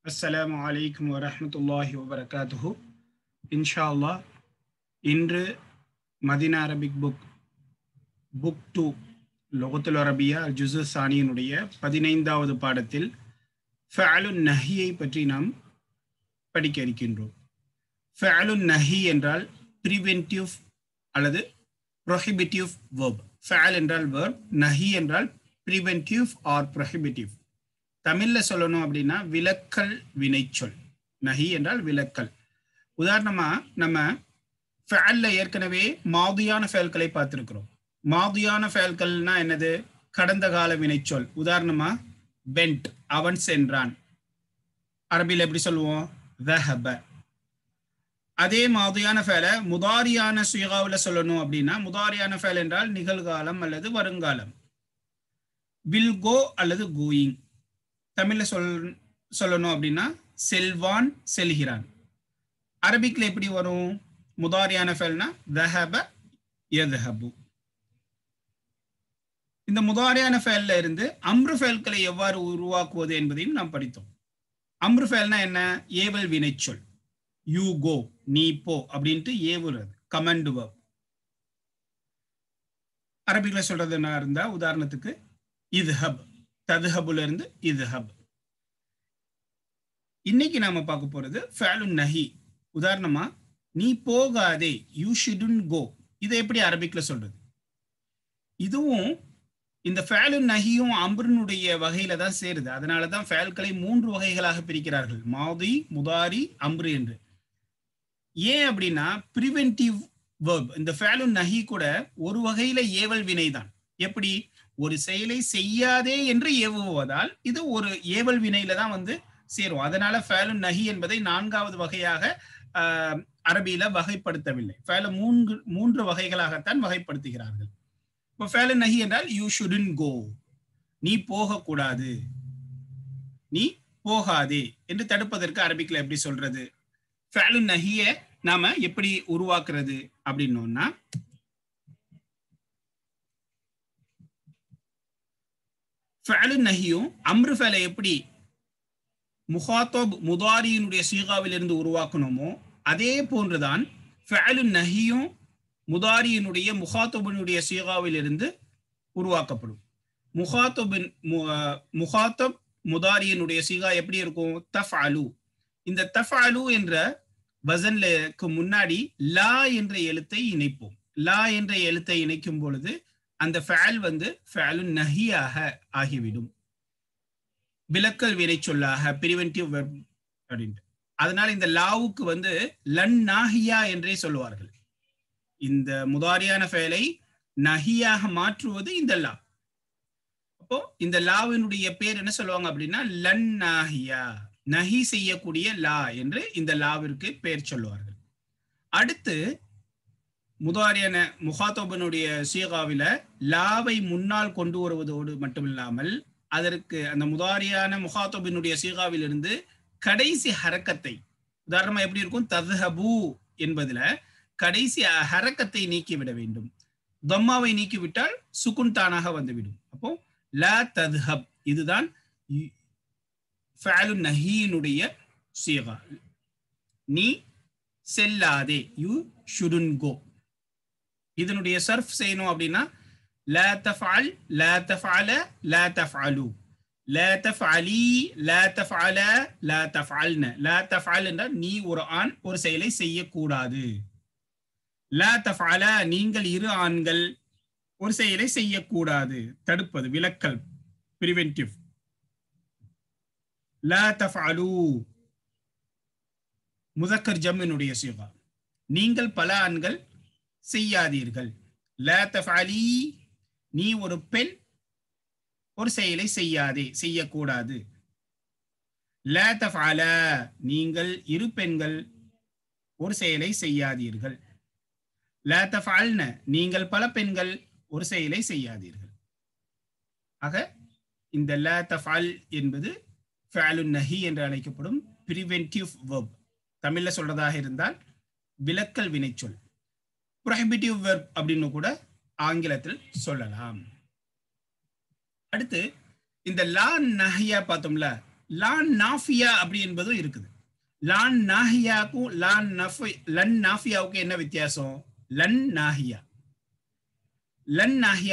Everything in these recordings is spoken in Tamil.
அஸ்ஸலாமு அலைக்கும் வரஹ்மத்துல்லாஹி வபரகாத்துஹு. இன்ஷா அல்லாஹ் இன்று மதீனா அரபிக் புக் 2 லுகத்துல் அரபியா ஜுஸு சானியினுடைய 15வது பாடத்தில் ஃபஅலுன் நஹியை பற்றி நாம் படிக்க இருக்கின்றோம். ஃபஅலுன் நஹி என்றால் ப்ரிவென்டிவ் அல்லது ப்ரொஹிபிட்டிவ் வெர்ப். ஃபஅல் என்றால் வெர்ப், நஹி என்றால் ப்ரிவென்டிவ் ஆர் ப்ரொஹிபிட்டிவ். தமிழ்ல சொல்லணும் அப்படின்னா விலக்கல் வினைச்சொல். நஹி என்றால் விலக்கல். உதாரணமா நம்ம ஃபஅல்ல ஏற்கனவே மாதியான ஃபஅல்களை பார்த்திருக்கிறோம். மாதியான ஃபஅல்கள்னா என்னது? கடந்த கால வினைச்சொல். உதாரணமா பென்ட், அவன் சென்றான். அரபியில் எப்படி சொல்லுவோம்? ذهب. அதே மாதியான ஃபஅலை முதாரியான சிகாவுல சொல்லணும் அப்படின்னா முதாரியான ஃபஅல் என்றால் நிகழ்காலம் அல்லது வருங்காலம். வில் கோ அல்லது கோயிங். தமிழ்ல சொல்லணும் அப்படின்னா செல்வான், செல்கிறான். அரபிக்ல எப்படி வரும்? முதாரியான ஃபஅல்னா ذهب يذهب. இந்த முதாரியான ஃபஅல்ல இருந்து அம்ரு ஃபஅல்களை எவ்வாறு உருவாக்குவது என்பதையும் நாம் படித்தோம். அம்ரு ஃபஅல்னா என்ன? ஏவல் வினைச்சொல். யூ கோ, நீ போ அப்படின்ட்டு ஏவுறது, கமாண்ட் வெர்ப். அரபிக்ல சொல்றதுன்னா இருந்தா உதாரணத்துக்கு இத்ஹப், தத்ஹபுல இருந்து இத்ஹப். இன்னைக்கு நாம பார்க்க போறது ஃபஅலுன் நஹி. உதாரணமா நீ போகாதே, யூ ஷுடன்ட் கோ. இதை எப்படி அரபிக்ல சொல்றது? இதுவும் இந்த ஃபஅலுன் நஹியும் அம்ருனுடைய வகையில தான் சேருது. அதனாலதான் ஃபஅல்களை 3 வகைகளாக பிரிக்கிறார்கள், மாதி, முதாரி, அம்ரு என்று. ஏன் அப்படின்னா பிரிவென்டிவ் வெர்ப். இந்த ஃபஅலுன் நஹி கூட ஒரு வகையில ஏவல் வினைதான். எப்படி? ஒரு செயலை செய்யாதே என்று ஏவுவதால் இது ஒரு ஏவல் வினையில தான் சேரும். அதனால ஃபஅலுன் நஹி என்பதை 4வது வகையாக அரபியில வகைப்படுத்தவில்லை. ஃபஅலை 3 வகைகளாகத்தான் வகைப்படுத்துகிறார்கள். இப்போ ஃபஅலுன் நஹி என்றால் யூ ஷுடன்ட் கோ, நீ போகக்கூடாது, நீ போகாதே என்று தடுப்பதற்கு அரபிக்ல எப்படி சொல்றது? ஃபஅலுன் நஹியை நாம எப்படி உருவாக்குறது அப்படின்னோம்னா, ஃபஅலுன் நஹியும் அம்ரு ஃபஅலை எப்படி முகாத்தப் முதாரியினுடைய சீகாவில் இருந்து உருவாக்கணுமோ அதே போன்றுதான் ஃபஅலுன் நஹியும் முதாரியினுடைய முகாத்தபினுடைய சீகாவில் இருந்து உருவாக்கப்படும். முகாத்தப் முதாரியினுடைய சீகா எப்படி இருக்கும்? தஃஅலு. இந்த தஃஅலு என்ற வசன்லுக்கு முன்னாடி லா என்ற எழுத்தை இணைப்போம். லா என்ற எழுத்தை இணைக்கும் பொழுது அந்த ஃபஅல் ஃபஅலுன் நஹியாக ஆகிவிடும், விலக்கல் வினை சொல்லாக, பிரிவென்டிவ் வெர்ப் அப்படின்ட்டு. அதனால இந்த லாவுக்கு லன் நாஹியா என்றே சொல்லுவார்கள். இந்த முதாரியான ஃபஅலை நஹியாக மாற்றுவது இந்த லா. அப்போ இந்த லாவினுடைய பேர் என்ன சொல்லுவாங்க அப்படின்னா லன் நாஹியா, நஹி செய்யக்கூடிய லா என்று இந்த லாவிற்கு பெயர் சொல்லுவார்கள். அடுத்து முதாரியான முகாத்தபினுடைய சீகாவில லாவை முன்னால் கொண்டு வருவதோடு மட்டுமில்லாமல் அதற்கு அந்த முதாரியான முகாத்தபினுடைய சீகாவில் இருந்து கடைசி ஹரக்கத்தை, உதாரணமா எப்படி இருக்கும்? தத்ஹபு என்பதுல கடைசி ஹரக்கத்தை நீக்கிவிட வேண்டும். தம்மாவை நீக்கிவிட்டால் சுகுன் தானாக வந்துவிடும். அப்போ லா தத்ஹப், இதுதான் ஃபஅலுன் நஹியினுடைய சீகா. நீ செல்லாதே, யூ ஷுடன்ட் கோ. இதனுடைய சர்ஃப் செய்யணும் அப்படின்னா லா தஃஅல், லா தஃஅல, லா தஃஅலு, லா தஃஅலி, லா தஃஅல, லா தஃஅல்ன. லா தஃஅல் என்றால் நீ ஒரு ஆண் ஒரு செயலை செய்யக்கூடாது. லா தஃஅல, நீங்கள் இரு ஆண்கள் ஒரு செயலை செய்யக்கூடாது, தடுப்பது, விலக்கல், பிரிவென்டிவ். லா தஃஅலு முதக்கர் ஜம்மினுடைய சீகா, நீங்கள் பல ஆண்கள் செய்யாதீர்கள். லா தஃஅலி, நீ ஒரு பெண் ஒரு செயலை செய்யாதே, செய்யக்கூடாது. லா தஃஅல, நீங்கள் இரு பெண்கள் ஒரு செயலை செய்யாதீர்கள். லா தஃஅல்ன, நீங்கள் பல பெண்கள் ஒரு செயலை செய்யாதீர்கள். ஆக இந்த லா தஃஅல் என்பது ஃபஅலுன் நஹி என்று அழைக்கப்படும் பிரிவென்டிவ் வெர்ப். தமிழ்ல சொல்றதாக இருந்தால் விலக்கல் வினைச்சொல். ப்ரொஹிபிட்டிவ் வெர்ப் அப்படின்னு கூட ஆங்கிலத்தில் சொல்லலாம். அடுத்து இந்த லா நஹியா பார்த்தோம்ல, லான் நாஃபியா அப்படி என்பதும் இருக்குது. லான் நாஹியாவுக்கும் லன் நாஃபியாவுக்கும் என்ன வித்தியாசம்? லன் நாஹியா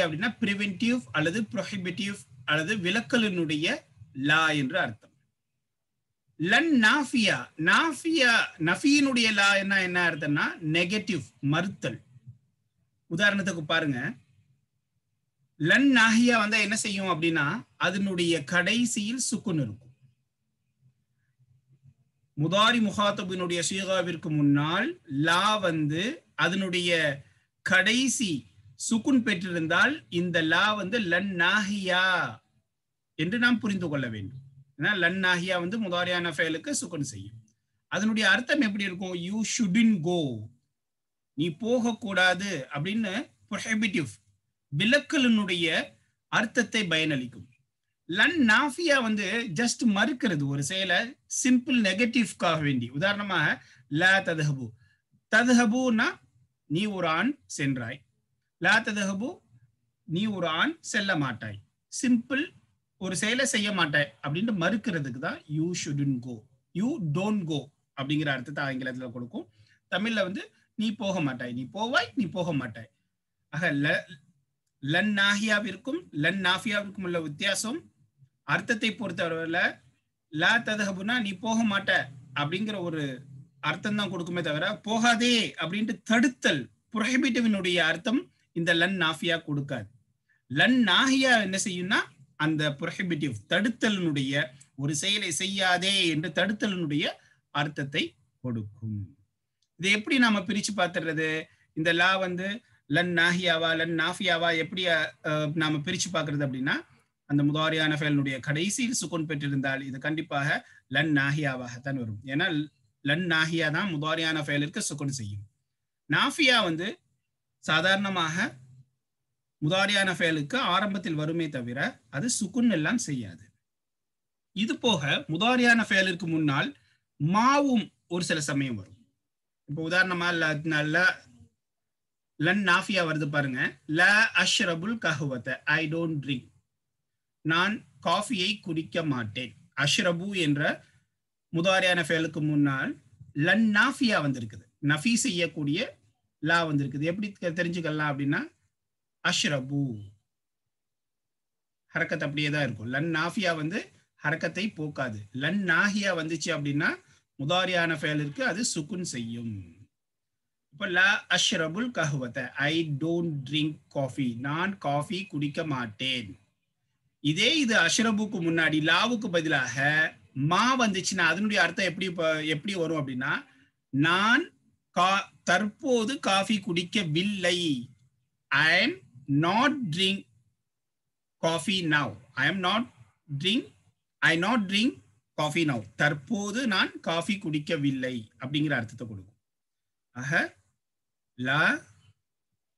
அப்படின்னா பிரிவென்டிவ் அல்லது ப்ரொஹிபிட்டிவ் அல்லது விலக்கலினுடைய லா என்று அர்த்தம். லன் நாஃபியா நஃபியினுடைய லா என்ன அர்த்தம்னா நெகட்டிவ், மறுத்தல். உதாரணத்துக்கு பாருங்க, லன் நாஹியா வந்தா என்ன செய்யும் அப்படின்னா அதனுடைய கடைசியில் சுக்குன் இருக்கும். முதாரி முகாத்தபினுடைய சீகாவிற்கு முன்னால் லா வந்து அதனுடைய கடைசி சுக்குன் பெற்றிருந்தால் இந்த லா வந்து லன் நாஹியா என்று நாம் புரிந்து கொள்ள வேண்டும். ஏன்னா லன் நாஹியா வந்து முதாரியான ஃபெயலுக்கு சுக்குன் செய்யும். அதனுடைய அர்த்தம் எப்படி இருக்கும்? யூ ஷுடின் கோ, நீ போகக்கூடாது அப்படின்னு ப்ரொஹிபிட்டிவ், விலக்கலினுடைய அர்த்தத்தை பயனளிக்கும். லன் நாஃபியா வந்து ஜஸ்ட் மறுக்கிறது ஒரு செயலை, சிம்பிள் நெகட்டிவ்காக வேண்டி. உதாரணமாக லா ததுஹபு, ததுஹபுனா நீ ஒரு ஆண் சென்றாய், லா ததுஹபு நீ ஒரு ஆண் செல்ல மாட்டாய். சிம்பிள் ஒரு செயலை செய்ய மாட்டாய் அப்படின்னு மறுக்கிறதுக்கு தான் you shouldn't go, you don't go அப்படிங்கிற அர்த்தத்தை ஆங்கிலத்துல கொடுக்கும். தமிழ்ல வந்து நீ போக மாட்டாய், நீ போவாய், நீ போக மாட்டாய். ஆக லன் நாஹியாவிற்கும் லன் நாஃபியாவிற்கும் உள்ள வித்தியாசம் அர்த்தத்தை பொறுத்தவரையில லா ததுஹபுனா நீ போக மாட்ட அப்படிங்கிற ஒரு அர்த்தம் தான் கொடுக்குமே தவிர போகாதே அப்படின்ட்டு தடுத்தல், ப்ரொஹிபிட்டிவினுடைய அர்த்தம் இந்த லன் நாஃபியா கொடுக்காது. லன் நாஹியா என்ன செய்யும்னா அந்த ப்ரொஹிபிட்டிவ், தடுத்தலினுடைய ஒரு செயலை செய்யாதே என்று தடுத்தலினுடைய அர்த்தத்தை கொடுக்கும். இதை எப்படி நாம பிரிச்சு பார்த்துறது? இந்த லா வந்து லன் நாஹியாவா லன் நாஃபியாவா எப்படி நாம பிரிச்சு பார்க்கறது அப்படின்னா, அந்த முதாரியான ஃபெயலினுடைய கடைசியில் சுக்குன் பெற்றிருந்தால் இது கண்டிப்பாக லன் நாஹியாவாகத்தான் வரும். ஏன்னா லன் நாஹியா தான் முதாரியான ஃபெயலிற்கு சுக்குன் செய்யும். நாஃபியா வந்து சாதாரணமாக முதாரியான ஃபெயலுக்கு ஆரம்பத்தில் வருமே தவிர அது சுக்குன் எல்லாம் செய்யாது. இது போக முதாரியான ஃபெயலிற்கு முன்னால் மாவும் ஒரு சில சமயம் வரும். இப்போ உதாரணமா லன் நாஃபியா வருது பாருங்க, ல அஷ்ரபுல் கஹ்வத, ஐ டோன்ட் ட்ரிங்க், நான் காஃபியை குடிக்க மாட்டேன். அஷ்ரபு என்ற முதாரியான ஃபெயலுக்கு முன்னால் லன் நாஃபியா வந்திருக்குது, நஃபி செய்யக்கூடிய லா வந்திருக்குது. எப்படி தெரிஞ்சுக்கலாம் அப்படின்னா அஷ்ரபு ஹரக்கத் அப்படியே தான் இருக்கும். லன் நாஃபியா வந்து ஹரக்கத்தை போக்காது. லன் நாஹியா வந்துச்சு அப்படின்னா முதாரியான ஃபெயலிற்கு அது சுக்குன் செய்யும். இப்போ லா அஷ்ரபுல் கஹ்வத, ஐ டோன்ட் ட்ரிங்க் காஃபி, நான் காஃபி குடிக்க மாட்டேன். இதே இது அஷ்ரபுக்கு முன்னாடி லாவுக்கு பதிலாக மா வந்துச்சுன்னா அதனுடைய அர்த்தம் எப்படி வரும் அப்படின்னா, நான் தற்போது காஃபி குடிக்கவில்லை. I am not drink coffee now, I not drink coffee now, தற்போது நான் காஃபி குடிக்கவில்லை அப்படிங்கிற அர்த்தத்தை கொடுக்கும். ஆக லா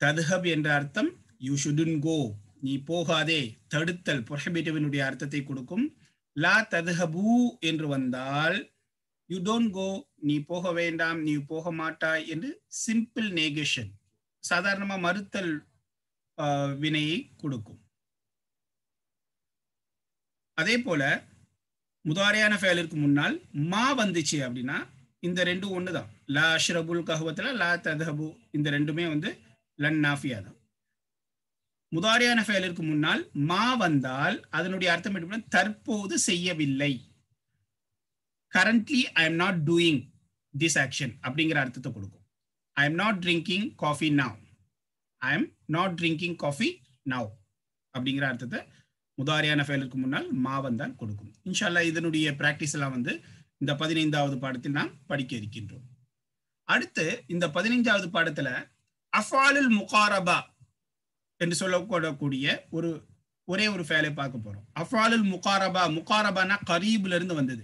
ததுஹப் என்ற அர்த்தம் யூ ஷுடன் கோ, நீ போகாதே, தடுத்தல், ப்ரொஹிபிட்டிவினுடைய அர்த்தத்தை கொடுக்கும். லா ததுஹபு என்று வந்தால் யூ டோன்ட் கோ, நீ போக வேண்டாம், நீ போக மாட்டாய் என்று சிம்பிள் நேகேஷன், சாதாரணமா மறுத்தல் வினையை கொடுக்கும். அதே போல முதாரியான ஃபெயலிற்கு முன்னால் மா வந்துச்சு அப்படின்னா இந்த ரெண்டும் ஒண்ணுதான். லா அஷ்ரபுல் கஹ்வத்துல லா ததுஹபு இந்த ரெண்டுமே வந்து லன் நாஃபியா தான். முதாரியான ஃபெயலிற்கு முன்னால் மா வந்தால் அதனுடைய அர்த்தம் என்ன? தற்போது செய்யவில்லை, currently I am not doing this action அப்படிங்கிற அர்த்தத்தை கொடுக்கும். ஐ am not drinking coffee now, I am not drinking coffee now அப்படிங்கிற அர்த்தத்தை முதாரியான ஃபெயலுக்கு முன்னால் மா வந்தால் கொடுக்கும். இன்ஷா அல்லாஹ் இதனுடைய பிராக்டிஸ் எல்லாம் வந்து இந்த 15வது பாடத்தில் நாம் படிக்க இருக்கின்றோம். அடுத்து இந்த 15வது பாடத்துல அஃஆலுல் முகாரபா என்று சொல்லக்கூடிய ஒரே ஒரு ஃபெயலை பார்க்க போறோம். அஃஆலுல் முகாரபா, முகாரபானா கரீப்ல இருந்து வந்தது,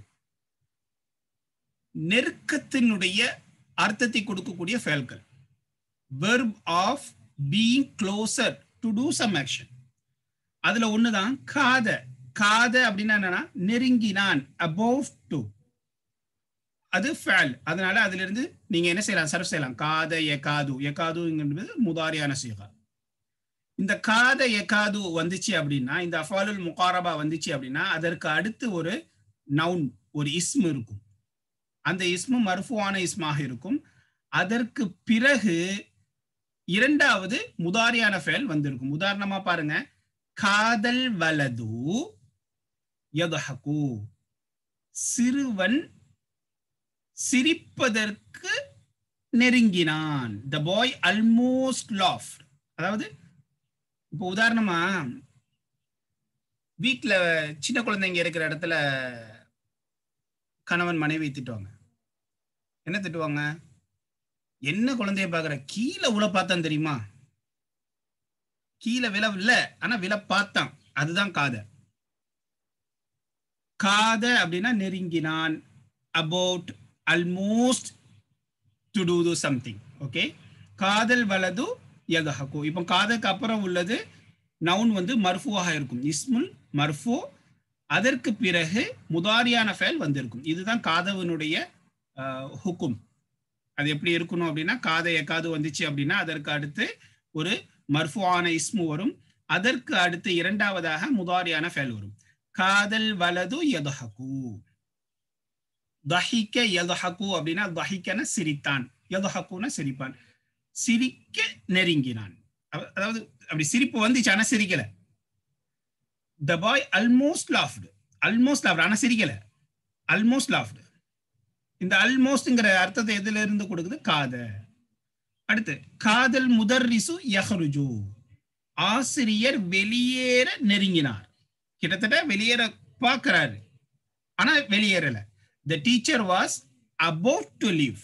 நெருக்கத்தினுடைய அர்த்தத்தை கொடுக்கக்கூடிய ஃபெயல்கள். Verb of being closer to do some action. அதுல ஒண்ணுதான் காத. காத அப்படின்னா என்னன்னா நெருங்கினான், above to, அது ஃபேல். அதனால அதுல இருந்து நீங்க என்ன செய்யலாம், சர்வ் செய்யலாம். காத எகாது, எகாது என்பது முதாரியான சீகா. இந்த காத எகாது வந்துச்சு அப்படின்னா, இந்த அஃஆலுல் முகாரபா வந்துச்சு அப்படின்னா அதற்கு அடுத்து ஒரு நவுன் ஒரு இஸ்மு இருக்கும். அந்த இஸ்மு மர்ஃபுவான இஸ்மாக இருக்கும். அதற்கு பிறகு இரண்டாவது முதாரியான ஃபெயல் வந்திருக்கும். உதாரணமா பாருங்க, காதல் வலது யதஹகு, சிறுவன் சிரிப்பதற்கு நெருங்கினான். the boy almost laughed. அதாவது இப்போ உதாரணமா வீட்டுல சின்ன குழந்தைங்க இருக்கிற இடத்துல கணவன் மனைவி திட்டுவாங்க. என்ன திட்டுவாங்க? என்ன குழந்தைய பாக்குற, கீழே உள்ள பார்த்தான் தெரியுமா, கீழே விழ இல்ல ஆனா விழ பார்த்தான், அதுதான் காத. காத அப்படின்னா நெருங்கினான், about, almost to do something. Okay, காதல் வலது யதஹகு. இப்போ காதலுக்கு அப்புறம் உள்ளது நவுன் வந்து மர்ஃபுவாக இருக்கும், இஸ்முல் மர்ஃபு. அதற்கு பிறகு முதாரியான ஃபெயல் வந்திருக்கும். இதுதான் காதவனுடைய ஹுக்கும். அது எப்படி இருக்கணும் அப்படின்னா, காத எக்காது வந்துச்சு அப்படின்னா அதற்கு அடுத்து ஒரு மர்ஃபுவான இஸ்மு வரும். அதற்கு அடுத்து இரண்டாவதாக முதாரியான ஃபெயல் வரும். காதல் வலது யதஹகு. தஹிக்க யதஹகு அப்படின்னா தஹிக்கன சிரித்தான், யதஹகுன சிரிப்பான். சிரிக்க நெருங்கினான், அதாவது அப்படி சிரிப்பு வந்துச்சு ஆனா சிரிக்கல. the boy almost laughed, almost laughed ஆனா சிரிக்கல, almost laughed. இந்த almostங்கிற அர்த்தத்தை எதுல இருந்து கொடுக்குது? காத. அடுத்து காதல் முதர்ரிசு யஹ்ருஜு, ஆசிரியர் வெளியேற நெருங்கினார். கிட்டத்தட்ட வெளியேற பார்க்கிறாரு ஆனா வெளியேறல. the teacher was about to leave,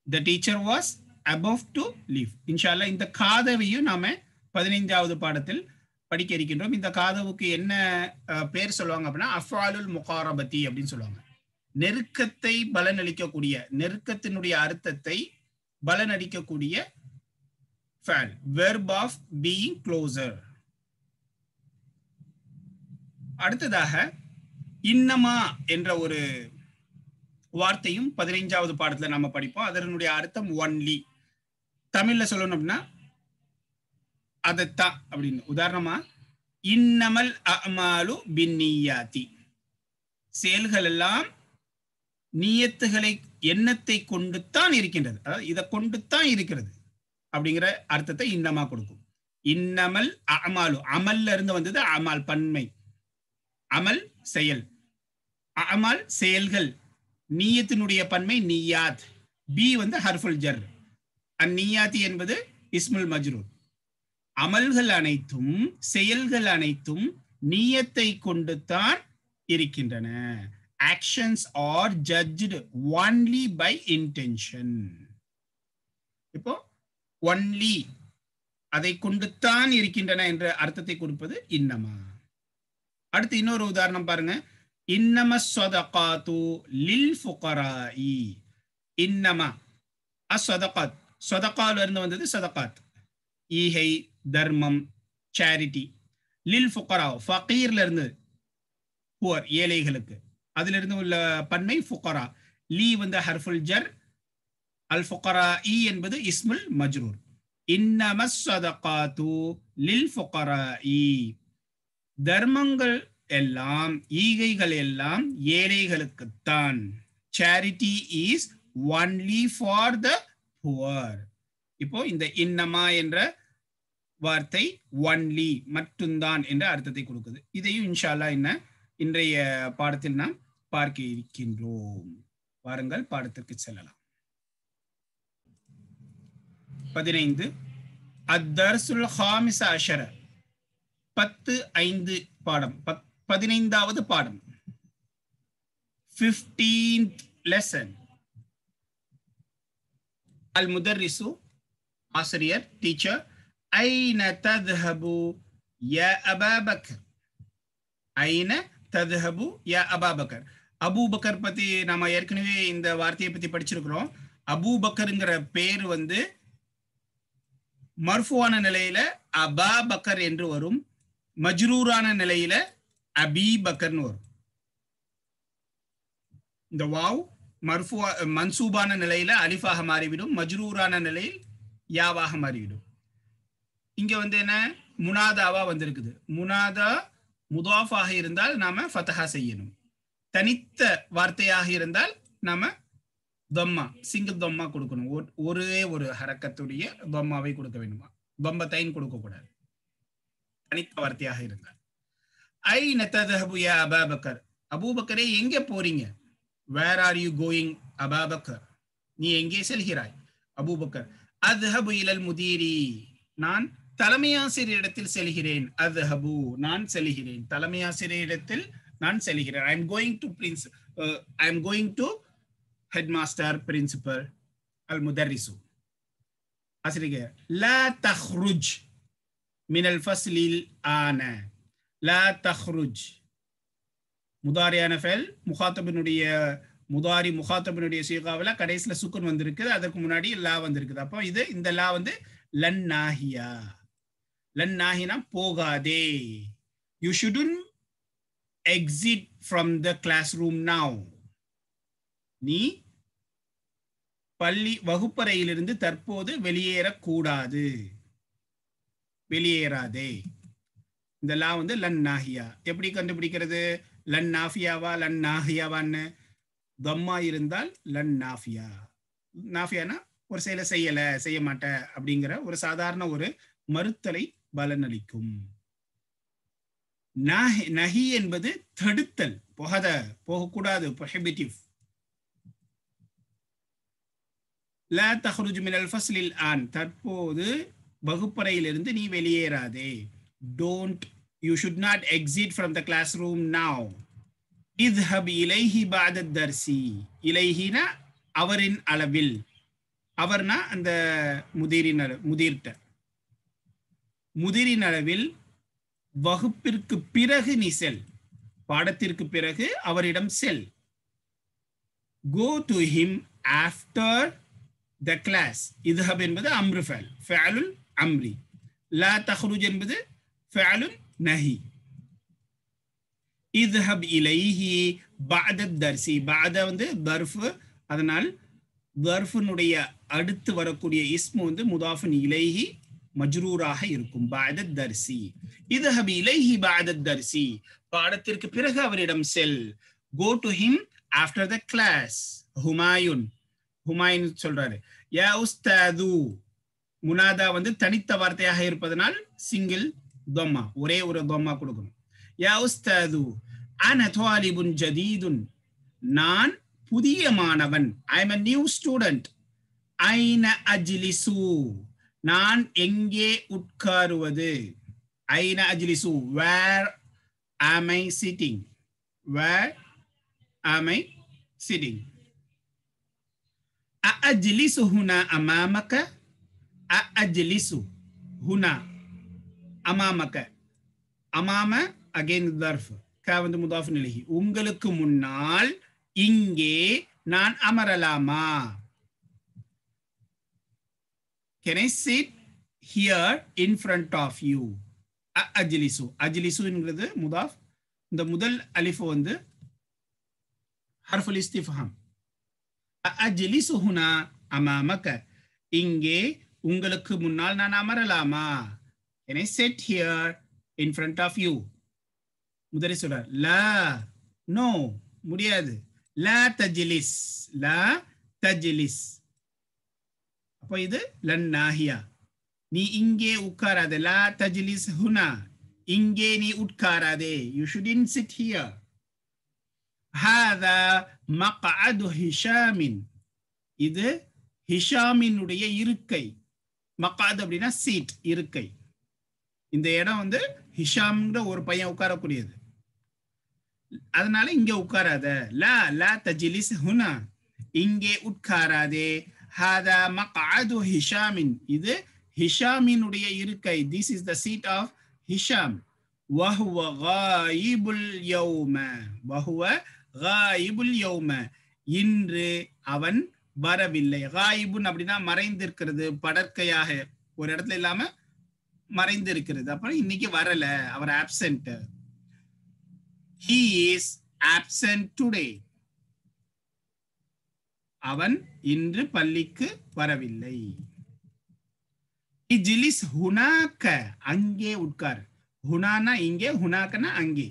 the teacher was about to leave. இன்ஷாஅல்லாஹ் இந்த காதவையும் நாம 15வது பாடத்தில் படிக்க இருக்கின்றோம். இந்த காதவுக்கு என்ன பேர் சொல்லுவாங்க அப்படின்னா அஃஆலுல் முகாரபதி அப்படின்னு சொல்லுவாங்க. நெருக்கத்தை பலனளிக்கக்கூடிய, நெருக்கத்தினுடைய அர்த்தத்தை பலனளிக்கக்கூடிய ஃபெயல், வெர்ப் ஆஃப் பீயிங் க்ளோசர். அடுத்ததாக இன்னமா என்ற ஒரு வார்த்தையும் 15வது பாடத்துல நம்ம படிப்போம். அதனுடைய அர்த்தம் ஒன்லி. தமிழ்ல சொல்லணும் அப்படின்னா அதத்தான் அப்படின்னு. உதாரணமா, இன்னமல் அமாலு பின்னியாத்தி, செயல்கள் எல்லாம் நியத்துகளை எண்ணத்தை கொண்டு தான் இருக்கின்றது, அதாவது இதை கொண்டு தான் இருக்கிறது அப்படிங்கிற அர்த்தத்தை இன்னமா கொடுக்கும். இன்னமல் அமாலு, அமல்ல இருந்து வந்தது அமால் பன்மை, அமல் செயல், அமால் செயல்கள், நியத்தினுடைய பன்மை நியாத், பி வந்து ஹர்ஃபுல் ஜர், அந்நியாத்தி என்பது இஸ்முல் மஜ்ரூர். அமல்கள் அனைத்தும் செயல்கள் அனைத்தும் நியத்தை கொண்டு தான் இருக்கின்றன. actions are judged only by intention. இப்போ only அதை கொண்டு தான் இருக்கின்றன என்ற அர்த்தத்தை கொடுப்பது இன்னமா. அடுத்து இன்னொரு உதாரணம் பாருங்க, இன்னம ஸதகாத்து லில் ஃபுகராஇ. இன்னமா அஸ்ஸதகாத், ஸதகால இருந்து வந்தது ஸதகாத், ஈகை, தர்மம், சேரிட்டி. லில் ஃபுகரா, ஃபகீர்ல இருந்து புவர், ஏழைகளுக்கு, அதிலிருந்து உள்ள பன்மை ஃபுகரா. லீ வந்து ஹர்ஃபுல் ஜர், அல் ஃபுகராஇ என்பது இஸ்முல் மஜ்ரூர். இன்னமஸ் ஸதகாத்து லில் ஃபுகராஇ, தர்மங்கள் எல்லாம், ஈகைகள் எல்லாம் ஏழைகளுக்குத்தான். Charity is only for the poor. இப்போ இந்த இன்னமா என்ற வார்த்தை ஒன்லி மட்டும்தான் என்ற அர்த்தத்தை கொடுக்குது. இதையும் இன்ஷா அல்லாஹ் இன்றைய பாடத்தில் நாம் பார்க்க இருக்கின்றோம். வாருங்கள் பாடத்திற்கு செல்லலாம். 15 அத்தர்சுல் ஹாமிஸ அஷர, 10-5 பாடம், 15வது பாடம், 15th lesson. அல் முதர்ரிசு, ஆசிரியர், டீச்சர். ஐன தத்ஹபு யா அபா பக்கர், ஐன தத்ஹபு யா அபா பக்கர். அபூபக்கர் பத்தி நாம ஏற்கனவே இந்த வார்த்தையை பத்தி படிச்சிருக்கிறோம். அபூபக்கர்ங்கிற பேர் வந்து மர்ஃபுவான நிலையில அபா பக்கர் என்று வரும், மஜ்ரூரான நிலையில அபி பக்கர்னு வரும். இந்த வாவ் மர்ஃபுவா மன்சூபான நிலையில அலிஃபாக மாறிவிடும், மஜ்ரூரான நிலையில் யாவாக மாறிவிடும். இங்க வந்து என்ன முனாதாவா வந்திருக்குது. முனாதா முதாஃபாக இருந்தால் நாம ஃபதஹா செய்யணும். தனித்த வார்த்தையாக இருந்தால் நாம தம்மா சிங்கிள் தம்மா கொடுக்கணும். ஒரே ஒரு ஹரக்கத்துடைய தம்மாவை கொடுக்க வேண்டுமா, தம்பத்தைன் கொடுக்க கூடாது தனித்த வார்த்தையாக இருந்தால். ஐன தذهب யா அபூபக்கர், அபூபக்கரே எங்கே போறீங்க? Where are you going Abubakar, நீ எங்கே செல்கிறாய்? அபூபக்கர் அذهب இலல் முதீரி, நான் தலைமையாசிரியரிடத்தில் செல்கிறேன். அذهب நான் செல்கிறேன், தலைமையாசிரியரிடத்தில் நான் செல்கிறேன். I am going to I am going to headmaster, principal, al-mudarrisu. ஆசிரியர் லா தஹ்ருஜ் மினல் ஃபஸ்லில் ஆன, லா தஹ்ருஜ் முதாரியான ஃபெல் முகாத்தபினுடைய முதாரி முகாத்தபினுடைய சீகாவில் கடைசியில சுக்குன் வந்திருக்குது, அதுக்கு முன்னாடி லா வந்திருக்குது. அப்போ இது இந்த லா வந்து லன் நாஹியா, லன் நாஹினா போகாதே. You shouldn't exit from the class room now, நீ பள்ளி வகுப்பறையிலிருந்து தற்போது வெளியேறக்கூடாது, வெளியேறாதே. இந்த லா வந்து லன் நாஹியா. எப்படி கண்டுபிடிக்கிறது? லன் நாஃபியாவா லன் நாஹியாவான்னு? தம்மா இருந்தால் லன் நாஃபியா. நாஃபியானா ஒரு செயலை செய்ய மாட்டேன் அப்படிங்கிற ஒரு சாதாரண ஒரு மறுத்தலை பலனளிக்கும். நஹி என்பது தடுத்தல், போகக்கூடாது, ப்ரோஹிபிட்டிவ். லா தஹ்ருஜ் மினல் ஃபஸ்லில் ஆன், தற்போது வகுப்பறையிலிருந்து நீ வெளியேறாதே. Don't, you should not exit from the class room now. இத்ஹப் இலைஹி பஅத தர்சி, இலைஹினா அவரின் அளவில், அவர்னா அந்த முதீர்ட்ட, முதிரின் அளவில் வகுப்பிற்கு பிறகு நீ செல், பாடத்திற்கு பிறகு அவரிடம் செல். Go to him after the class. இத்ஹப் என்பது அம்ரு ஃபஅல், ஃபஅலுல் அம்ரி. லா தஹ்ருஜ் என்பது ஃபஅலுன் நஹி. இத்ஹப் இலைஹி பஅத தர்சி, பஅத வந்து தர்ஃப், அதனால் தர்ஃபினுடைய அடுத்து வரக்கூடிய இஸ்மு வந்து முதாஃபின் இலைஹி மஜ்ரூராக இருக்கும். பஅத தர்சி, இத்ஹப் இலைஹி பஅத தர்சி, பாடத்திற்கு பிறகு அவரிடம் செல். Go to him after the class. Humayun, Humayun சொல்றாரு. யா உஸ்தாது, முனாதா வந்து தனித்த வார்த்தையாக இருப்பதனால் சிங்கிள் தம்மா, ஒரே ஒரு தம்மா கொடுக்கணும். யா உஸ்தாது அன தாலிபுன் ஜதீதுன், நான் புதிய மாணவன். I am a new student. ஐன அஜ்லிசு, நான் எங்கே உட்காருவது? ஐன அஜ்லிசு, where am I sitting? Where am I sitting? அஜ்லிசு ஹுனா அமாமக, அஜ்லிசு ஹுனா அமாமக, அமாம அகைன் தர்ஃப், க வந்து முதாஃப் இலைஹி, உங்களுக்கு முன்னால் இங்கே நான் அமரலாமா? Can I sit here in front of you? அஜ்லிசு, அஜ்லிசு என்கிறது முதாஃப். இந்த முதல் அலிஃப் வந்து ஹர்ஃபுல் இஸ்திஃபாம். அஜ்லிசு ஹுனா அமாமக, இங்கே உங்களுக்கு முன்னால் நான் அமரலாமா? Can I sit here in front of you? முதரி சொல்றார் லா, நோ, முடியாது. லா தஜ்லிஸ், லா தஜ்லிஸ். அப்போ இது லன் நாஹியா, நீ இங்கே உட்காராதே. லா தஜ்லிஸ் ஹுனா, இங்கே நீ உட்காராதே. You shouldn't sit here. ஹாதா மக்அது ஹிஷாமின், இது ஹிஷாமினுடைய இருக்கை. மக்அத் அப்படின்னா சீட், இருக்கை. இந்த இடம் வந்து ஹிஷாம்ன்ற ஒரு பையன் உட்காரக்கூடியது, அதனால இங்க உட்காராத. லா லா தஜ்லிஸ் ஹுனா, இங்கே உட்காராதே. ஹாதா மக்அது ஹிஷாமின், இது ஹிஷாமினுடைய இருக்கை. This is the seat of Hisham. வஹுவ காயிபுல் யௌம, வஹுவ காயிபுல் யௌம, இன்று அவன் வரவில்லை. காயிபுன் அப்படின்னா மறைந்திருக்கிறது, படற்கையாக ஒரு இடத்துல இல்லாம மறைந்து இருக்கிறது. அப்புறம் இன்னைக்கு வரல, அவர் absent. He is absent today. அவன் இன்று பள்ளிக்கு வரவில்லை. இஜ்லிஸ் ஹுனாக, அங்கே உட்கார். ஹுனானா இங்கே, ஹுனாக்கனா அங்கே.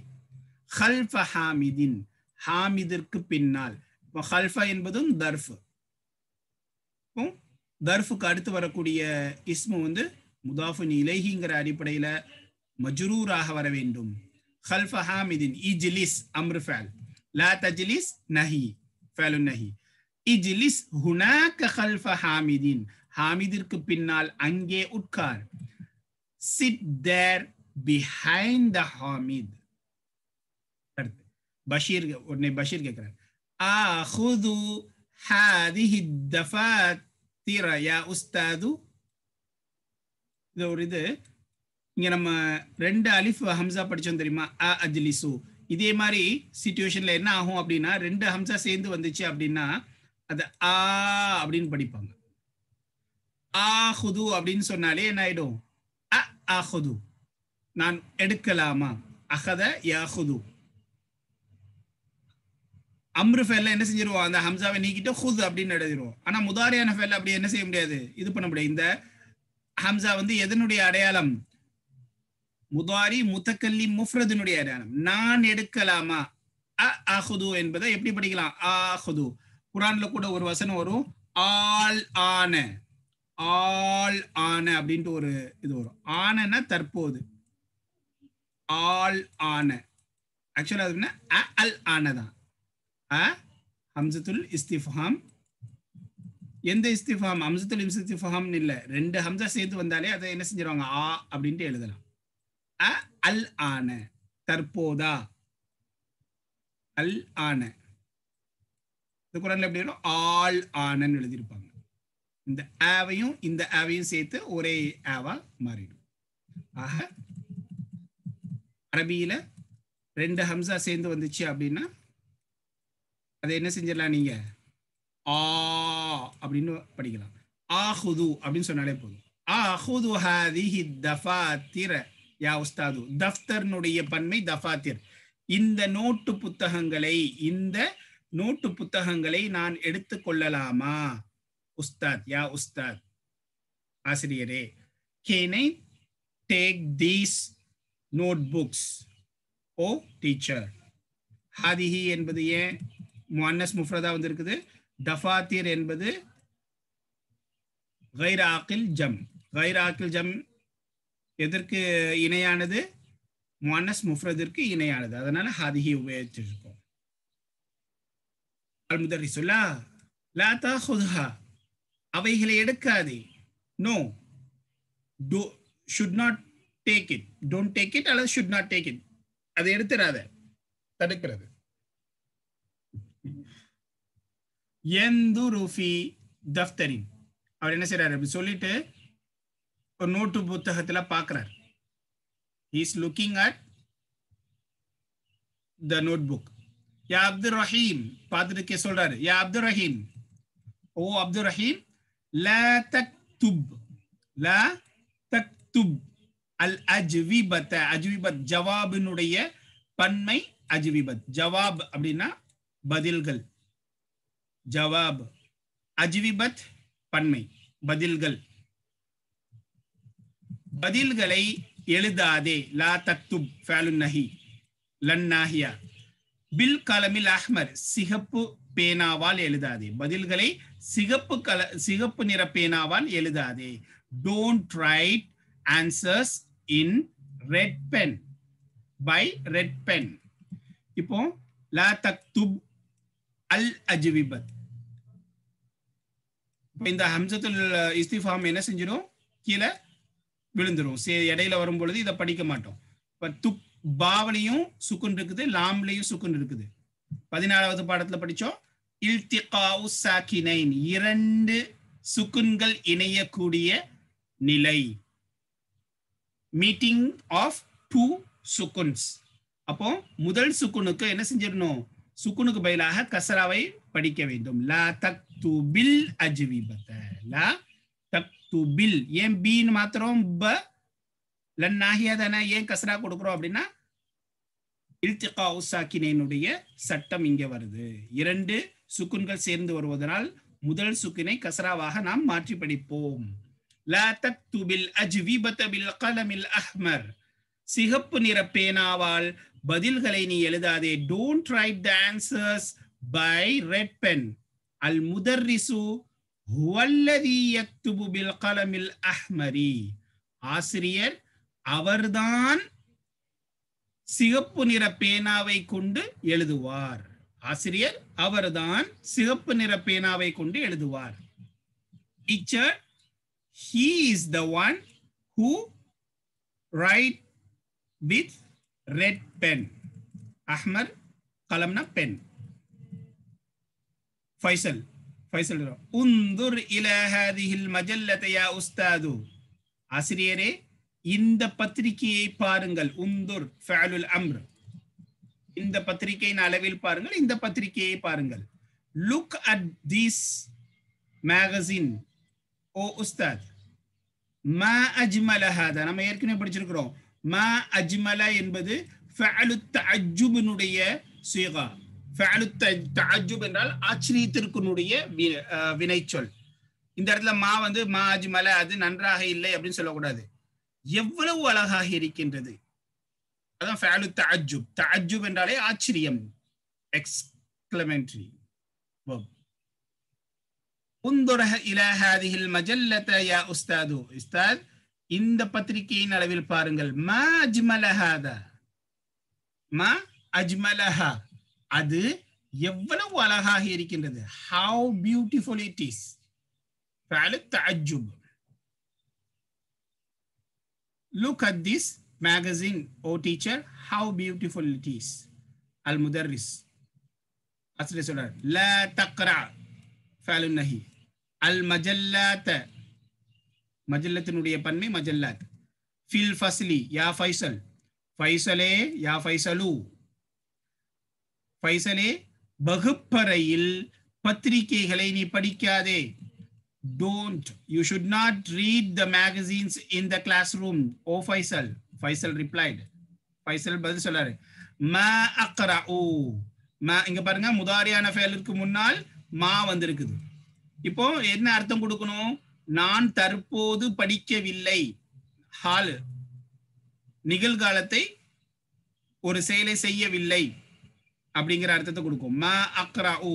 ஹல்ஃப ஹாமிதின், ஹாமிதிற்கு பின்னால். இப்போ ஹல்ஃபா என்பதும் தர்ஃப். தர்ஃபுக்கு அடுத்து வரக்கூடிய இஸ்மு வந்து முதாஃபுன் இலைஹிங்கிற அடிப்படையில் மஜ்ரூராக வர வேண்டும். خلف حامد اجلس امر فعل لا تجلس نهي فعل النهي. اجلس هناك خلف حامد, ஹாமிதிற்கு பின்னால் அங்கே உட்கார். sit there behind the Hamid. Basheer உடனே பஷீர் கேட்கிறார், ஆஹுது ஹாதிஹி தஃபாத்திர யா உஸ்தாது. இது ஒரு இது இங்க நம்ம 2 அலிஃப் ஹம்சா படிச்சோம் தெரியுமா, அ அஜ்லிசு. இதே மாதிரி சிச்சுவேஷன்ல என்ன ஆகும் அப்படின்னா 2 ஹம்சா சேர்ந்து வந்துச்சு அப்படின்னா அது ஆ அப்படின்னு படிப்பாங்க. ஆஹுது அப்படின்னு சொன்னாலே என்ன ஆயிடும், அ ஆஹுது நான் எடுக்கலாமா, அஹத யாஹுது. அம்ரு ஃபெல்ல என்ன செஞ்சிருவோம், அந்த ஹம்சாவை நீக்கிட்டு ஹுத் அப்படின்னு எழுதிடுவோம். ஆனா முதாரியான ஃபெல்ல அப்படி என்ன செய்ய முடியாது, இது பண்ண முடியாது. இந்த ஹம்சா வந்து எதனுடைய அடையாளம், முதாரி முத்தக்கல்லிம் முஃப்ரதினுடைய அடையாளம். நான் எடுக்கலாமா, அ ஆஹுது என்பதை எப்படி படிக்கலாம், ஆஹுது. குர்ஆன்ல கூட ஒரு வசனம் வரும், ஆல் ஆன, ஆல் ஆன அப்படின்ட்டு ஒரு இது வரும். ஆனனா தற்போது, ஆல் ஆன. ஆக்சுவலா அது என்ன, அல் ஆனதான். அ ஹம்சத்துல் இஸ்திஃபாம். எந்த இஸ்திஃபாம், ஹம்சத்துல் இஸ்திஃபாம் இல்ல, 2 ஹம்சா சேர்த்து வந்தாலே அதை என்ன செஞ்சிருவாங்க, ஆ அப்படின்ட்டு எழுதலாம். அ அல் ஆன தற்போதா, அல் ஆன. இந்த குர்ஆன்ல எப்படி வரும், ஆல் ஆனன்னு எழுதியிருப்பாங்க. இந்த ஆவையும் இந்த ஆவையும் சேர்த்து ஒரே ஆவா மாறிடும். ஆக அரபியில 2 ஹம்சா சேர்ந்து வந்துச்சு அப்படின்னா அதை என்ன செஞ்சிடலாம், நீங்க ஆ அப்படின்னு படிக்கலாம். ஆஹுது அப்படின்னு சொன்னாலே போதும். ஆஹுது ஹாதிஹி தஃபாத்திர யா உஸ்தாது. தஃப்தர்னுடைய பன்மை தஃபாத்திர். இந்த நோட்டு புத்தகங்களை, இந்த நோட்டு புத்தகங்களை நான் எடுத்துக்கொள்ளலாமா, உஸ்தாத் யா உஸ்தாத் ஆசிரியரே. Can I take these notebooks ஓ டீச்சர். ஹாதிஹி என்பது ஏன் முஅன்னஸ் முஃப்ரதா வந்து இருக்குது, தஃபாத்திர் என்பது கைர் ஆக்கில் ஜம். கைர் ஆக்கில் ஜம் எதற்கு இணையானது, முஅன்னஸ் முஃப்ரதிற்கு இணையானது. அதனால ஹாதிஹி உபயோகிச்சிருக்கோம். அல் முதர்ரிசு லா லா தஅஹுத்ஹா, அவைகளை எடுக்காதே. No, should not take it, don't take it அல்லது should not take it, அதை எடுத்துறாத, தடுக்கிறது. யந்துரு ஃபி தஃப்தரின், அவர் என்ன செய்றாரு, அப்படி சொல்லிட்டு ஒரு நோட்டு புத்தகத்துல பார்க்கிறார். he is looking at the notebook. யா அப்துர் ரஹீம், பார்த்துட்டு சொல்றாரு, யா அப்துர் ரஹீம், ஓ அப்துர் ரஹீம், லா தக்துப், லா தக்துப் அல் அஜ்விபத். அஜ்விபத் ஜவாபினுடைய பன்மை அஜ்விபத். ஜவாப் அப்படின்னா பதில்கள், ஜவாப். அஜ்விபத் பன்மை பதில்கள். பதில்களை எழுதாதே. லா தக்துப் ஃபஅலுன் நஹி லன் நாஹியா. பில் கலமில் அஹ்மர், சிகப்பு பேனாவால் எழுதாதே. பதில்களை சிகப்பு நிற பேனாவால் எழுதாதே. Don't write answers in red pen, by red pen. இப்போ லா தக்துப் அல் அஜ்விபத், இந்த ஹம்சத்துல் இஸ்திஃபாம் என்ன செஞ்சிடும், கீழே விழுந்துரும். இடையில வரும் பொழுது இதை படிக்க மாட்டோம். இப்ப துப் பாவலையும் சுக்குன் இருக்குது, லாம்லையும் சுக்குன் இருக்குது. 14வது பாடத்துல படிச்சோம், இல்திகாஉ சாக்கினைன், 2 சுக்குன்கள் இணையக்கூடிய நிலை. மீட்டிங் ஆஃப் 2 சுக்குன்ஸ். அப்போ முதல் சுக்குனுக்கு என்ன செஞ்சிடணும், சுக்குனுக்கு பதிலாக கசராவை படிக்க வேண்டும். லா தக்துபில் அஜ்விபத, லா தக்துபில். ஏன் பீன் மாத்திரம், ப லன் நாஹியா தானே, ஏன் கசரா கொடுக்குறோம் அப்படின்னா இல்திகாஉ சாக்கினைனுடைய சட்டம் இங்க வருது. 2 சுக்குன்கள் சேர்ந்து வருவதனால் முதல் சுக்கினை கசராவாக நாம் மாற்றி படிப்போம். லா தக்துபில் அஜ்விபத பில் கலமில் அஹ்மர். சிகப்பு நிற பேனாவால் பதில்களை நீ எழுதாதே. Don't write the answers by red pen. அல் முதர்ரிசு ஹுவல்லதி யக்துபு பில் கலமில் அஹ்மரி. ஆசிரியர் அவர்தான் சிகப்பு நிற பேனாவை கொண்டு எழுதுவார். ஆசிரியர் அவர்தான் சிகப்பு நிற பேனாவை கொண்டு எழுதுவார். Teacher, he is the one who write with red pen. Ahmar kalamna pen. Faisal undur ila hadhihi al-majallata ya ustadu. ஆசிரியரே இந்த பத்திரிகையை பாருங்கள். உந்துர் ஃபஅலுல் அம்ர். இந்த பத்திரிகையின் அளவில் பாருங்கள், இந்த பத்திரிகையை பாருங்கள். Look at this magazine ஓ உஸ்தாத். மா அஜ்மல ஹாதா, நம்ம ஏற்கனவே படிச்சிருக்கிறோம். மா அஜ்மல என்பது ஃபஅலு தஅஜ்ஜுபினுடைய சீகா. ஃபஅலு தஅஜ்ஜுப் என்றால் ஆச்சரியத்திற்குனுடைய வினைச்சொல். இந்த இடத்துல மா வந்து மா அஜ்மல அது நன்றாக இல்லை அப்படின்னு சொல்லக்கூடாது. எவ்வளவு அழகாக இருக்கின்றது, அதான் ஃபஅலு தஅஜ்ஜுப். தஅஜ்ஜுப் என்றாலே ஆச்சரியம், எக்ஸ்க்ளமேட்டரி வெர்ப். உந்துர இலா ஹாதிஹில் மஜல்லத யா உஸ்தாது. உஸ்தாத் இந்த பத்திரிகையின் அளவில் பாருங்கள். மா அஜ்மல ஹாதா, மா அஜ்மலஹா, அது எவ்வளவு அழகாக இருக்கின்றது. how beautiful it is. ஃபஅலு தஅஜ்ஜுப். Look at this magazine, oh teacher, how beautiful it is. Al mudarris. Asli solar. La taqra. Fa'alun nahi. Al majallat. Majallatinudaiya panni majallat. Fil fasli. Ya Faisal. Faisale. Ya Faisalu. Faisale. வகுப்பறையில் பத்திரிகைகளை நீ படிக்காதே. Don't, you should not read the magazines in the classroom. Oh Faisal. Faisal replied. Faisal பதில் சொல்லாரு. மா அக்ரஉ. மா இங்க பாருங்க, முதாரியான ஃபெயலுக்கு முன்னால் மா வந்திருக்குது. இப்போ என்ன அர்த்தம் கொடுக்கணும்? நான் தற்போது படிக்கவில்லை. ஹால் நிகழ்காலத்தை ஒரு செயலை செய்யவில்லை அப்படிங்கிற அர்த்தத்தை கொடுக்கும். மா அக்ரஉ,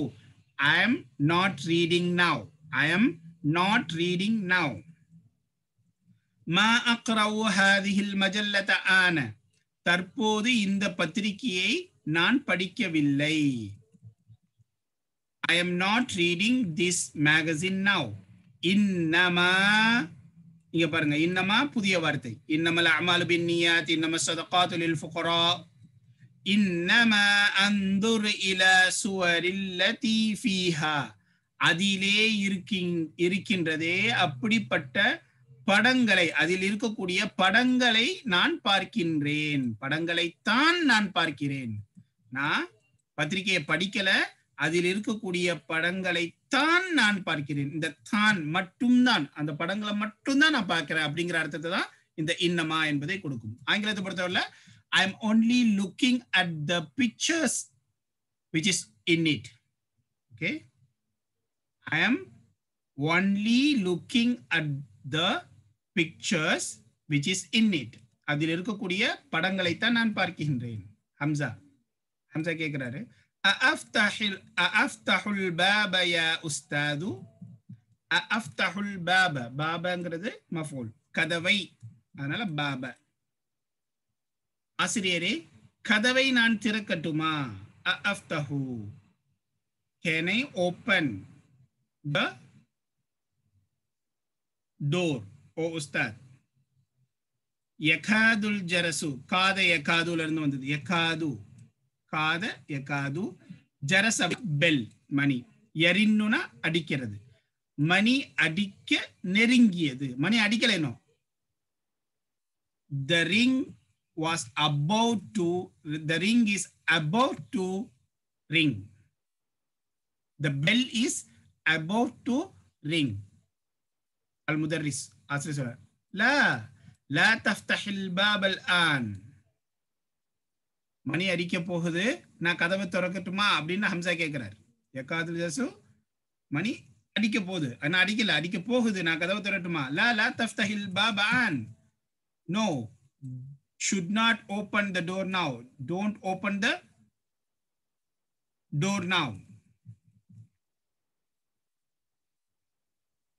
I am not reading now. I am not reading now. மா அக்ரஉ ஹாதிஹில் மஜல்லத ஆன. தற்போது இந்த பத்திரிகையை நான் படிக்கவில்லை. I am not reading this magazine now. இன்னமா, இங்க பாருங்க, இன்னமா புதிய வார்த்தை. இன்னமல் அஅமாலு பின்னியாத், இன்னமஸ் ஸதகாத்து லில் ஃபுகரா, இன்னமா அன்துர் இலா சுவரில்லதி ஃபீஹா. அதிலே இருக்கின்றதே அப்படிப்பட்ட படங்களை, அதில் இருக்கக்கூடிய படங்களை நான் பார்க்கின்றேன். படங்களைத்தான் நான் பார்க்கிறேன். நான் பத்திரிகையை படிக்கல, அதில் இருக்கக்கூடிய படங்களைத்தான் நான் பார்க்கிறேன். இந்த தான் மட்டும்தான், அந்த படங்களை மட்டும்தான் நான் பார்க்கிறேன் அப்படிங்கிற அர்த்தத்தை தான் இந்த இன்னமா என்பதை கொடுக்கும். ஆங்கிலத்தை பொறுத்தவரை I am only looking at the pictures which is in it. Okay, I am only looking at the pictures which is in it. அதில் இருக்கக்கூடிய படங்களைத்தான் நான் பார்க்கின்றேன். ஹம்சா கேட்கிறாரு, அஃப்தஹுல் பாப யா உஸ்தாது. அஃப்தஹுல் பாப, பாபங்கிறது மஃபூல், கதவை, அதனால பாப. ஆசிரியரே கதவை நான் திறக்கட்டுமா? அஃப்தஹு, can I open the door? ஓ உஸ்தாத். யகாதுல் ஜரசு, காத யகாதுல இருந்து வந்தது. யகாது, காத யகாது. ஜரச பெல், மணி. யரின்னுனா அடிக்கிறது. மணி அடிக்க நெருங்கியது. மணி அடிக்கல இன்னும். The ring was about to, the ring is about to ring. The bell is about to ring. Al-Mudarris, ஆசிரியர் சொல்றார், லா தஃப்தஹில் பாப் அல்-ஆன். மணி அடிக்க போகுது, நான் கதவை திறக்கட்டுமா அப்படின்னு ஹம்சா கேட்கிறார். யகாதுல் ஜரசு, மணி அடிக்க போகுது, நான் அடிக்கல, அடிக்க போகுது, நான் கதவை திறக்கட்டுமா? லா தஃப்தஹில் பாப் ஆன். No, should not open the door now. Don't open the door now.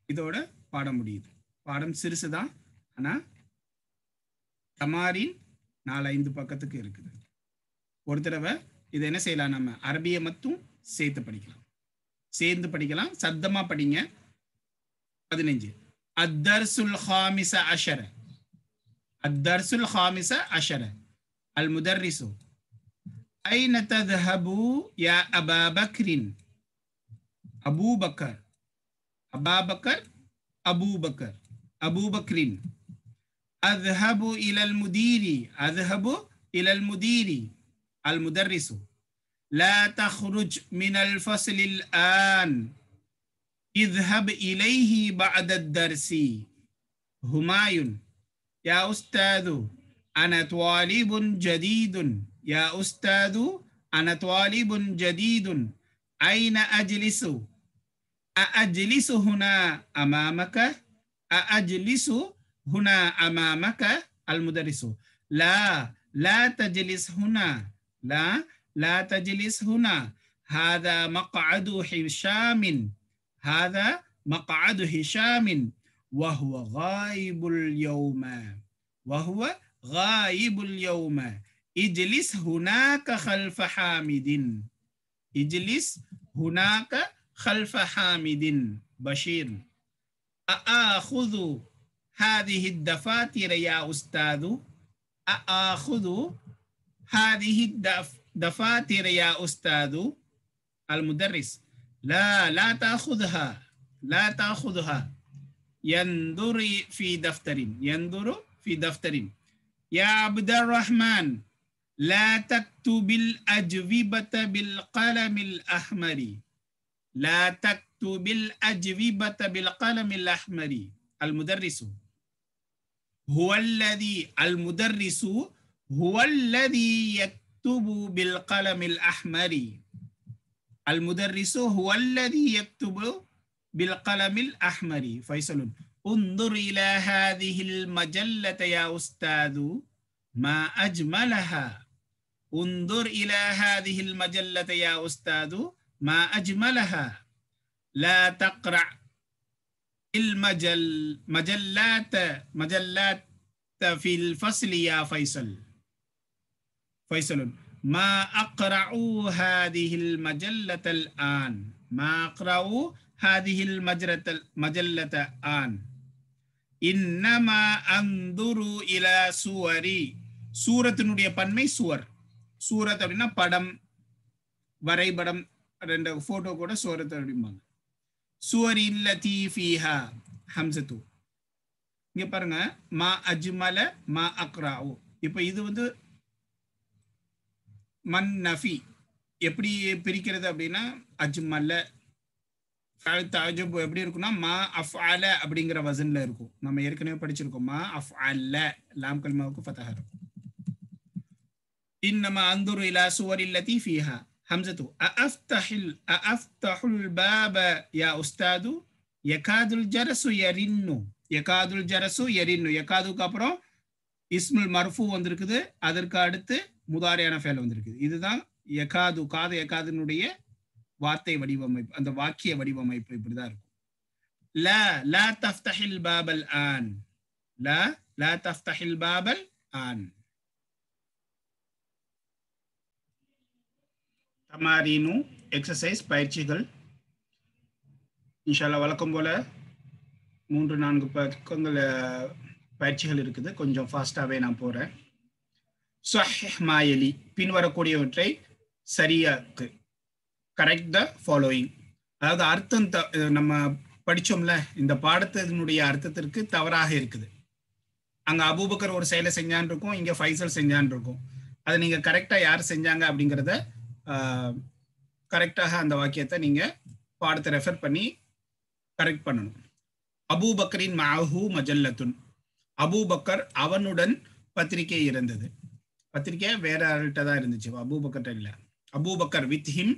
இதோட பாடம் முடியுது. பாடம் சிறுசுதான், ஆனா தமாரின் 4-5 பக்கத்துக்கு இருக்குது. ஒரு தடவை இதை என்ன செய்யலாம், நம்ம அரபியை மட்டும் சேர்த்து படிக்கலாம், சேர்ந்து படிக்கலாம். சத்தமா படிங்க. 15 அத்தர்சுல் ஹாமிஸ அஷர. அத்தர்சுல் ஹாமிஸ அஷர. அல் முதர்ரிசு ஐன தذهபு யா அபா பக்ரின். அபூ பக்கர், அபா பக்கர், அபூ பக்கர், அபூ பக்ரின். அذهபு இலல் முதீரி. அذهபு இலல் முதீரி. அல் முதர்ரிசு لا تخرج من الفصل الآن اذهب إليه بعد الدرس. همايون يا أستاذ أنا طالب جديد. يا أستاذ أنا طالب جديد. أين أجلس؟ أأجلس هنا أمامك؟ أأجلس هنا أمامك؟ المدرس لا، لا تجلس هنا. لا، لا تجلس هنا. هذا مقعد هشام. هذا مقعد هشام وهو غائب اليوم. وهو غائب اليوم. اجلس هناك خلف حامد. اجلس هناك خلف حامد. بشير أأخذ هذه الدفاتر يا أستاذ؟ أأخذ هذه الدفاتر يا أستاذ؟ المدرس لا، لا تأخذها، لا تأخذها. ينظر في دفتر. ينظر في دفتر. يا عبد الرحمن لا تكتب الأجوبة بالقلم الأحمر. لا تكتب الأجوبة بالقلم الأحمر. المدرس هو الذي، المدرس هو الذي يكتب بالقلم الأحمر. المدرس هو الذي يكتب بالقلم الأحمر. فيصل انظر إلى هذه المجلة يا أستاذ ما أجملها. انظر إلى هذه المجلة يا أستاذ ما أجملها. لا تقرأ مجلات في الفصل يا فيصل. فيصل ما أقرأ هذه المجلة الآن. ما أقرأ هذه المجلة الآن. إنما أنظر إلى صوري. சூரத்தினுடைய பன்மை சுவர். சூரத் அப்படின்னா படம், வரைபடம், ரெண்டு போட்டோ கூட சூரத் அப்படிம்பாங்க. சுவரின் லதீ ஃபீஹா ஹம்ஸத்து. இங்க பாருங்க, மா அஜ்மல மா அக்ராஉ. இப்போ இது வந்து மன் நஃபி. எப்படி பிரிக்கிறது அப்படின்னா, அஜ்மல தஅஜ்ஜுப் எப்படி இருக்குன்னா மா அஃஅல அப்படிங்கிற வசன்ல இருக்கும். நம்ம ஏற்கனவே படிச்சிருக்கோம். மா அஃஅல லாம் கல்மாவுக்கு ஃபதஹா இருக்கும். இன்னமா அன்துரு இலா சுவரில் லதீ ஃபீஹா ஹம்ஸத்து. அஃப்தஹுல் பாப யா உஸ்தாது. யகாதுல் ஜரசு யரின்னு. யகாதுல் ஜரசு யரின்னு. யகாதுக்கு அப்புறம் இஸ்முல் மர்ஃபூ வந்திருக்குது, அதற்கு அடுத்து முதாரியான ஃபேல் வந்திருக்குது. இதுதான் யகாது, காது யகாதுனுடைய வார்த்தை வடிவமைப்பு, அந்த வாக்கிய வடிவமைப்பு இப்படிதான் இருக்கும். லா லா தஃப்தஹில் பாபல் ஆன். லா லா தஃப்தஹில் பாபல் ஆன். தமாரீனு எக்ஸசைஸ் பயிற்சிகள் இன்ஷால்லா வழக்கம் போல 3-4 பக்கங்கள் பயிற்சிகள் இருக்குது. கொஞ்சம் ஃபாஸ்டாகவே நான் போகிறேன். ஸஹிஹ் மாயலி, பின்வரக்கூடியவற்றை சரியாக்கு. Correct the following. அதாவது அர்த்தம் நம்ம படித்தோம்ல, இந்த பாடத்தினுடைய அர்த்தத்திற்கு தவறாக இருக்குது. அங்கே அபூபக்கர் ஒரு செயலை செஞ்சான் இருக்கும், இங்கே ஃபைசல் செஞ்சான் இருக்கும். அதை நீங்கள் கரெக்டாக யார் செஞ்சாங்க அப்படிங்கிறத கரெக்டாக அந்த வாக்கியத்தை நீங்கள் பாடத்தை ரெஃபர் பண்ணி கரெக்ட் பண்ணணும். அபூபக்கரின் மஅஹு மஜல்லத்துன். அபூபக்கர் அவனுடன் பத்திரிகை இருந்தது. பத்திரிகை வேற ஆள்கிட்ட தான் இருந்துச்சு, அபூபக்கர்ட்ட இல்லை. Abubakar with him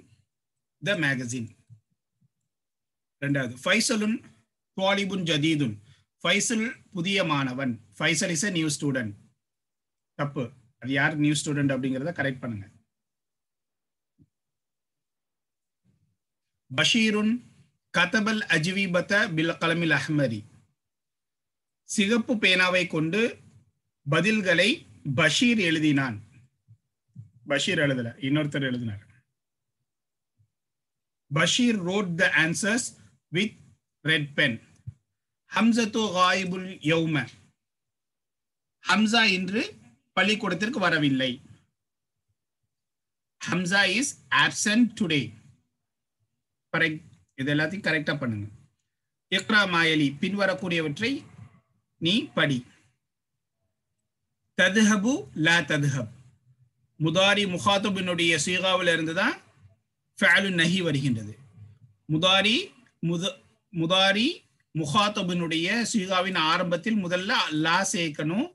the magazine. ரெண்டாவது ஃபைசலுன் துவாலிபுன் ஜதீதுன். ஃபைசல் புதிய மாணவன். Faisal is a new student. தப்பு. அது யார் நியூ ஸ்டூடெண்ட் அப்படிங்கறத கரெக்ட் பண்ணுங்க. பஷீருன் கதபல் அஜ்விபத பில் கலமில் அஹ்மரி. சிகப்பு பேனாவை கொண்டு பதில்களை பஷீர் எழுதினான். பஷீர் எழுதல, இன்னொருத்தர் எழுதினார். Basheer wrote the answers with red pen. ஹம்சத்து காயிபுல் யௌம. ஹம்சா இன்று பள்ளிக்கூடத்திற்கு வரவில்லை. Hamza is absent today. Correct. இது எல்லாத்தையும் கரெக்டா பண்ணுங்க. இக்ரா மாயலி, பின்வரக்கூடியவற்றை நீ படி. ததுஹபு லா ததுஹப். முதாரி முகாத்தபினுடைய சீகாவில் இருந்துதான் ஃபஅலு நஹி வருகின்றது. முதாரி முகாத்தபினுடைய சீகாவின் ஆரம்பத்தில் முதல்ல லா சேர்க்கணும்.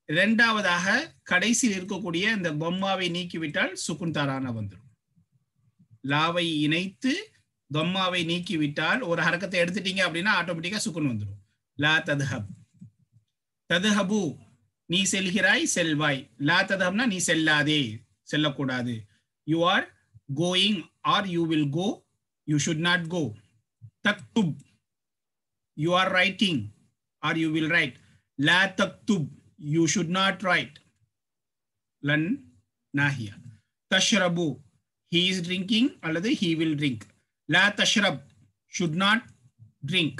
இரண்டாவதாக கடைசியில் இருக்கக்கூடிய இந்த தொம்மாவை நீக்கிவிட்டால் சுக்குன் தாரான வந்துடும். லாவை இணைத்து தொம்மாவை நீக்கிவிட்டால் ஒரு ஹரக்கத்தை எடுத்துட்டீங்க அப்படின்னா ஆட்டோமேட்டிக்கா சுக்குன் வந்துடும். லா ததுஹப். ததுஹபு நீ செல்கிறாய், செல்வாய். லா ததுஹப்னா நீ செல்லாதே, செல்லக்கூடாது. You are going or you will go, you should not go. தக்துப் you are writing or you will write. La taktub, you should not write. Lan nahiya. Tashrabu, he is drinking அல்லது he will drink. La tashrab, should not drink.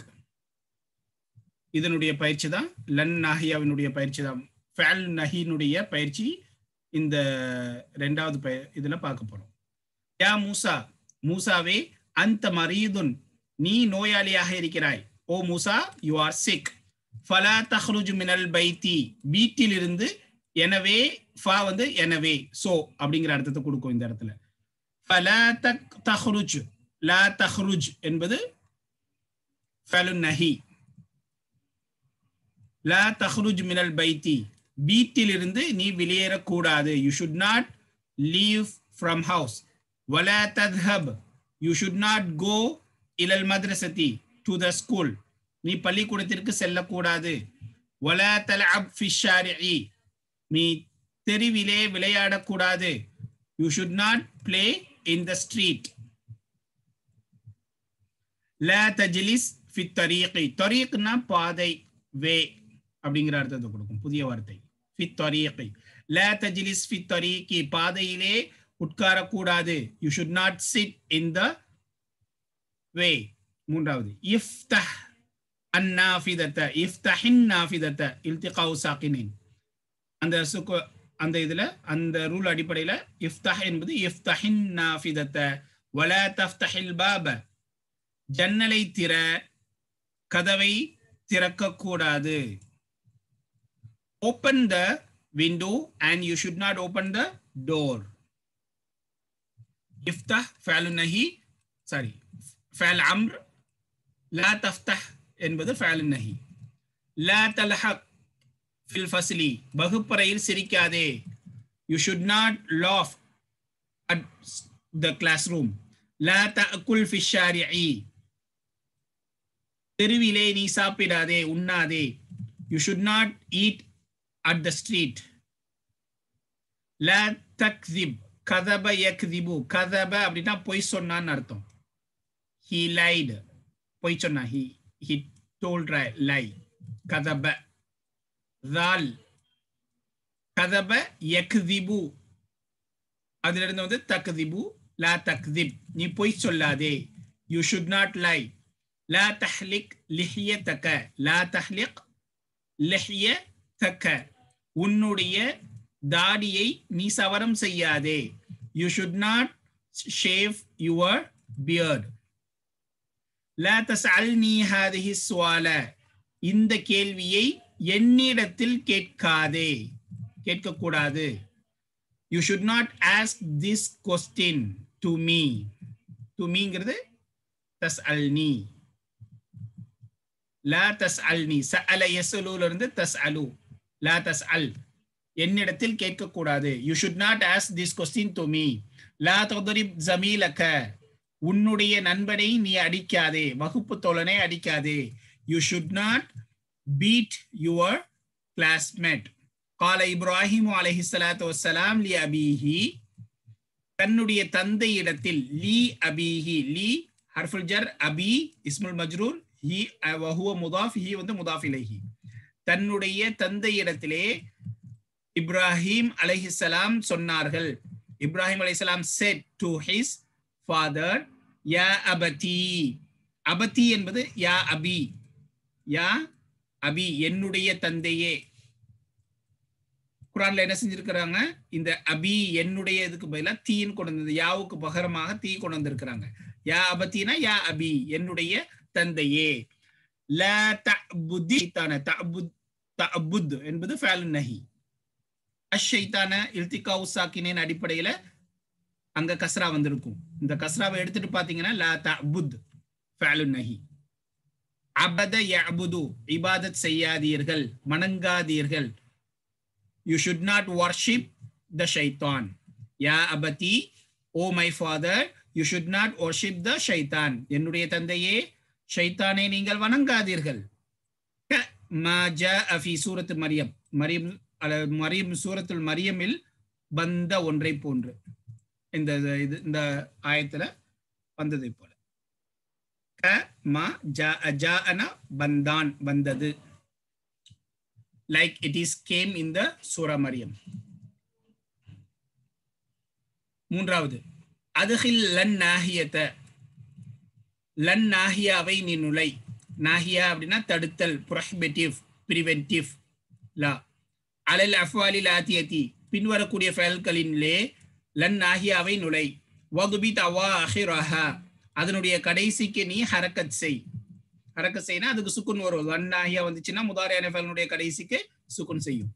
இதனுடைய பயிற்சி தான் லன் நாஹியாவினுடைய பயிற்சி தான். ஃபஅல் நஹினுடைய பயிற்சி இந்த இரண்டாவது இதுல பார்க்க போறோம். யா மூசா, மூசாவே அந்த மரீதுன், நீ நோயாளியாக இருக்கிறாய். ஓ மூசா, யூ ஆர் சிக். ஃபலா தஹ்ருஜ் மினல் பைத்தி, வீட்டில் இருந்து. எனவே ஃபா வந்து எனவே, சோ அப்படிங்கிற அர்த்தத்தை கொடுக்கும் இந்த இடத்துல. ஃபலா தஹ்ருஜ், லா தஹ்ருஜ் என்பது ஃபஅலு நஹி. லா தஹ்ருஜ் மினல் பைத்தி, வீட்டில் இருந்து நீ வெளியேறக்கூடாது. You should not leave from house. வலா தத்ஹப், யூ ஷுட் நாட் கோ இலல் மத்ரஸதி, to the school. நீ பள்ளிக்கூடத்திற்கு செல்லக்கூடாது. வலா தல்அப் ஃபி ஷாரிஇ, நீ தெருவிலே விளையாடக்கூடாது. you should not play in the street. லா தஜ்லிஸ் ஃபி தரீகி, தரீக்னா பாதை, வே அப்படிங்கிற அர்த்தத்தை கொடுக்கும். புதிய வார்த்தை ஃபி தரீகி. லா தஜ்லிஸ் ஃபி தரீகி, பாதையிலே உட்காரக்கூடாது. you should not sit in the way. மூன்றாவது இஃப்தஹ் அன்னாஃபிதத, இஃப்தஹின் நாஃபிதத இல்திகாஉ சாகினின். அந்த இதுல அந்த ரூல் அடிப்படையில இஃப்தஹ் என்பது இஃப்தஹின் நாஃபிதத. வலா தஃப்தஹில் பாப, ஜன்னலை திற, கதவை திறக்க கூடாது. Open the window and you should not open the door. இஃப்தஹ் ஃபஅலு நஹி, சாரி ஃபஅல் அம்ர். லா தஃப்தஹ் என்பது ஃபஅல் நஹி. லா தல்ஹக் ஃபில் ஃபஸ்லி, வகுப்பறையில் சிரிக்காதே. You should not laugh at the classroom. லா தஅகுல் ஃபி ஷாரிஇ, தெருவிலே நீ சாப்பிடாதே, உண்ணாதே. You should not eat at the street. லா தக்திப், கதப யக்திபு, கதப அப்படின்னா பொய் சொன்னான்னு அர்த்தம். he lied, பொய் சொன்னா. he told lie. கதப. தால் கதப யக்திபு, அதுல இருந்து வந்து தக்திபு. லா தக்திப், நீ பொய் சொல்லாதே. you should not lie. லா தஹ்லிக் லிஹ்யதக, லா தஹ்லிக் லிஹ்யதக, உன்னுடைய தாடியை நீ சவரம் செய்யாதே. you should not shave your beard. லா தஸ்அல்னி ஹாதிஹி ஸுஆல, இந்த கேள்வியை என்னிடத்தில் கேட்காதே, கேட்கக்கூடாது. you should not ask this question to me. to meங்கிறது தஸ்அல்னி. லா தஸ்அல்னி, சஅல யஸ்அலுல இருந்து தஸ்அலு. லா தஸ்அல், என்னிடத்தில் கேட்கக்கூடாது. you should not ask this question to me. லா தضرب زميلك, உன்னுடைய நண்பனை நீ அடிக்காதே, வகுப்பு தோழனை அடிக்காதே. you should not beat your classmate. கால இப்ராஹிம் அலைஹிஸ்ஸலாத்து வஸ்ஸலாம் லி அபீஹி, தன்னுடைய தந்தை இடத்தில், லி அபீஹி, லி ஹர்ஃபுல் ஜர், அபி இஸ்முல் மஜ்ரூர், ஹி வஹுவ முதாஃப், ஹி வந்து முதாஃப் இலைஹி. தன்னுடைய தந்தை இடத்திலே இப்ராஹிம் அலைஹிஸ்ஸலாம் சொன்னார்கள். இப்ராஹிம் அலைஹிஸ்ஸலாம் said to his father, யா அபதி. அபதி என்பது யா அபி, யா அபி என்னுடைய தந்தையே. குர்ஆன்ல என்ன செஞ்சிருக்கிறாங்க, இந்த அபி என்னுடைய இதுக்கு பதிலா தீன்னு கொண்டு வந்தது, யாவுக்கு பகரமாக தீ கொண்டு வந்திருக்கிறாங்க. யா அபத்தினா யா அபி என்னுடைய தந்தையே. லா தஅபுதி ஷைத்தான, தஅபுத் என்பது ஃபஅலுன் நஹி. அஷ்-ஷைத்தான இல்திகாஉ சாக்கினின் அடிப்படையில அங்க கஸ்ரா வந்திருக்கும். இந்த கஸ்ராவை எடுத்துட்டு பாத்தீங்கன்னா லா தஅபுத் ஃபஅலுன் நஹி. அபத யஅபுது, இபாதத் செய்யாதீர்கள், வணங்காதீர்கள். You should not worship the shaitan. Ya abati, oh my father, you should not worship the shaitan. என்னுடைய தந்தையே, ஷைத்தானை நீங்கள் வணங்காதீர்கள். மா ஜாஅ ஃபீ சூரத்து மரியம், மரியம் சூரத்துல் மரியமில் வந்த ஒன்றை போன்று இந்த ஆயத்துல வந்ததை போல. மா ஜாஅ, ஜாஅன வந்தான், வந்தது. Like it is came in the Surah Maryam. மூன்றாவது, அதுகில் லன் நாஹியத, லன் நாஹியாவை நீ நுழை. நாஹியா அப்படின்னா தடுத்தல், ப்ரொஹிபிட்டிவ், பிரிவென்டிவ் லா. அலல் அஃப்வாலில் ஆத்தியதி, பின்வரக்கூடிய ஃபெயல்களிலே லன் நாஹியாவை நுழை. வதுபித் அவாஹிரஹா, அதனுடைய கடைசிக்கு நீ ஹரக்கத் செய். ஹரக்கத் செய்யனா அதுக்கு சுக்குன் வரும். லன் நாஹியா வந்துச்சுன்னா முதாரியான ஃபெயலுடைய கடைசிக்கு சுக்குன் செய்யும்.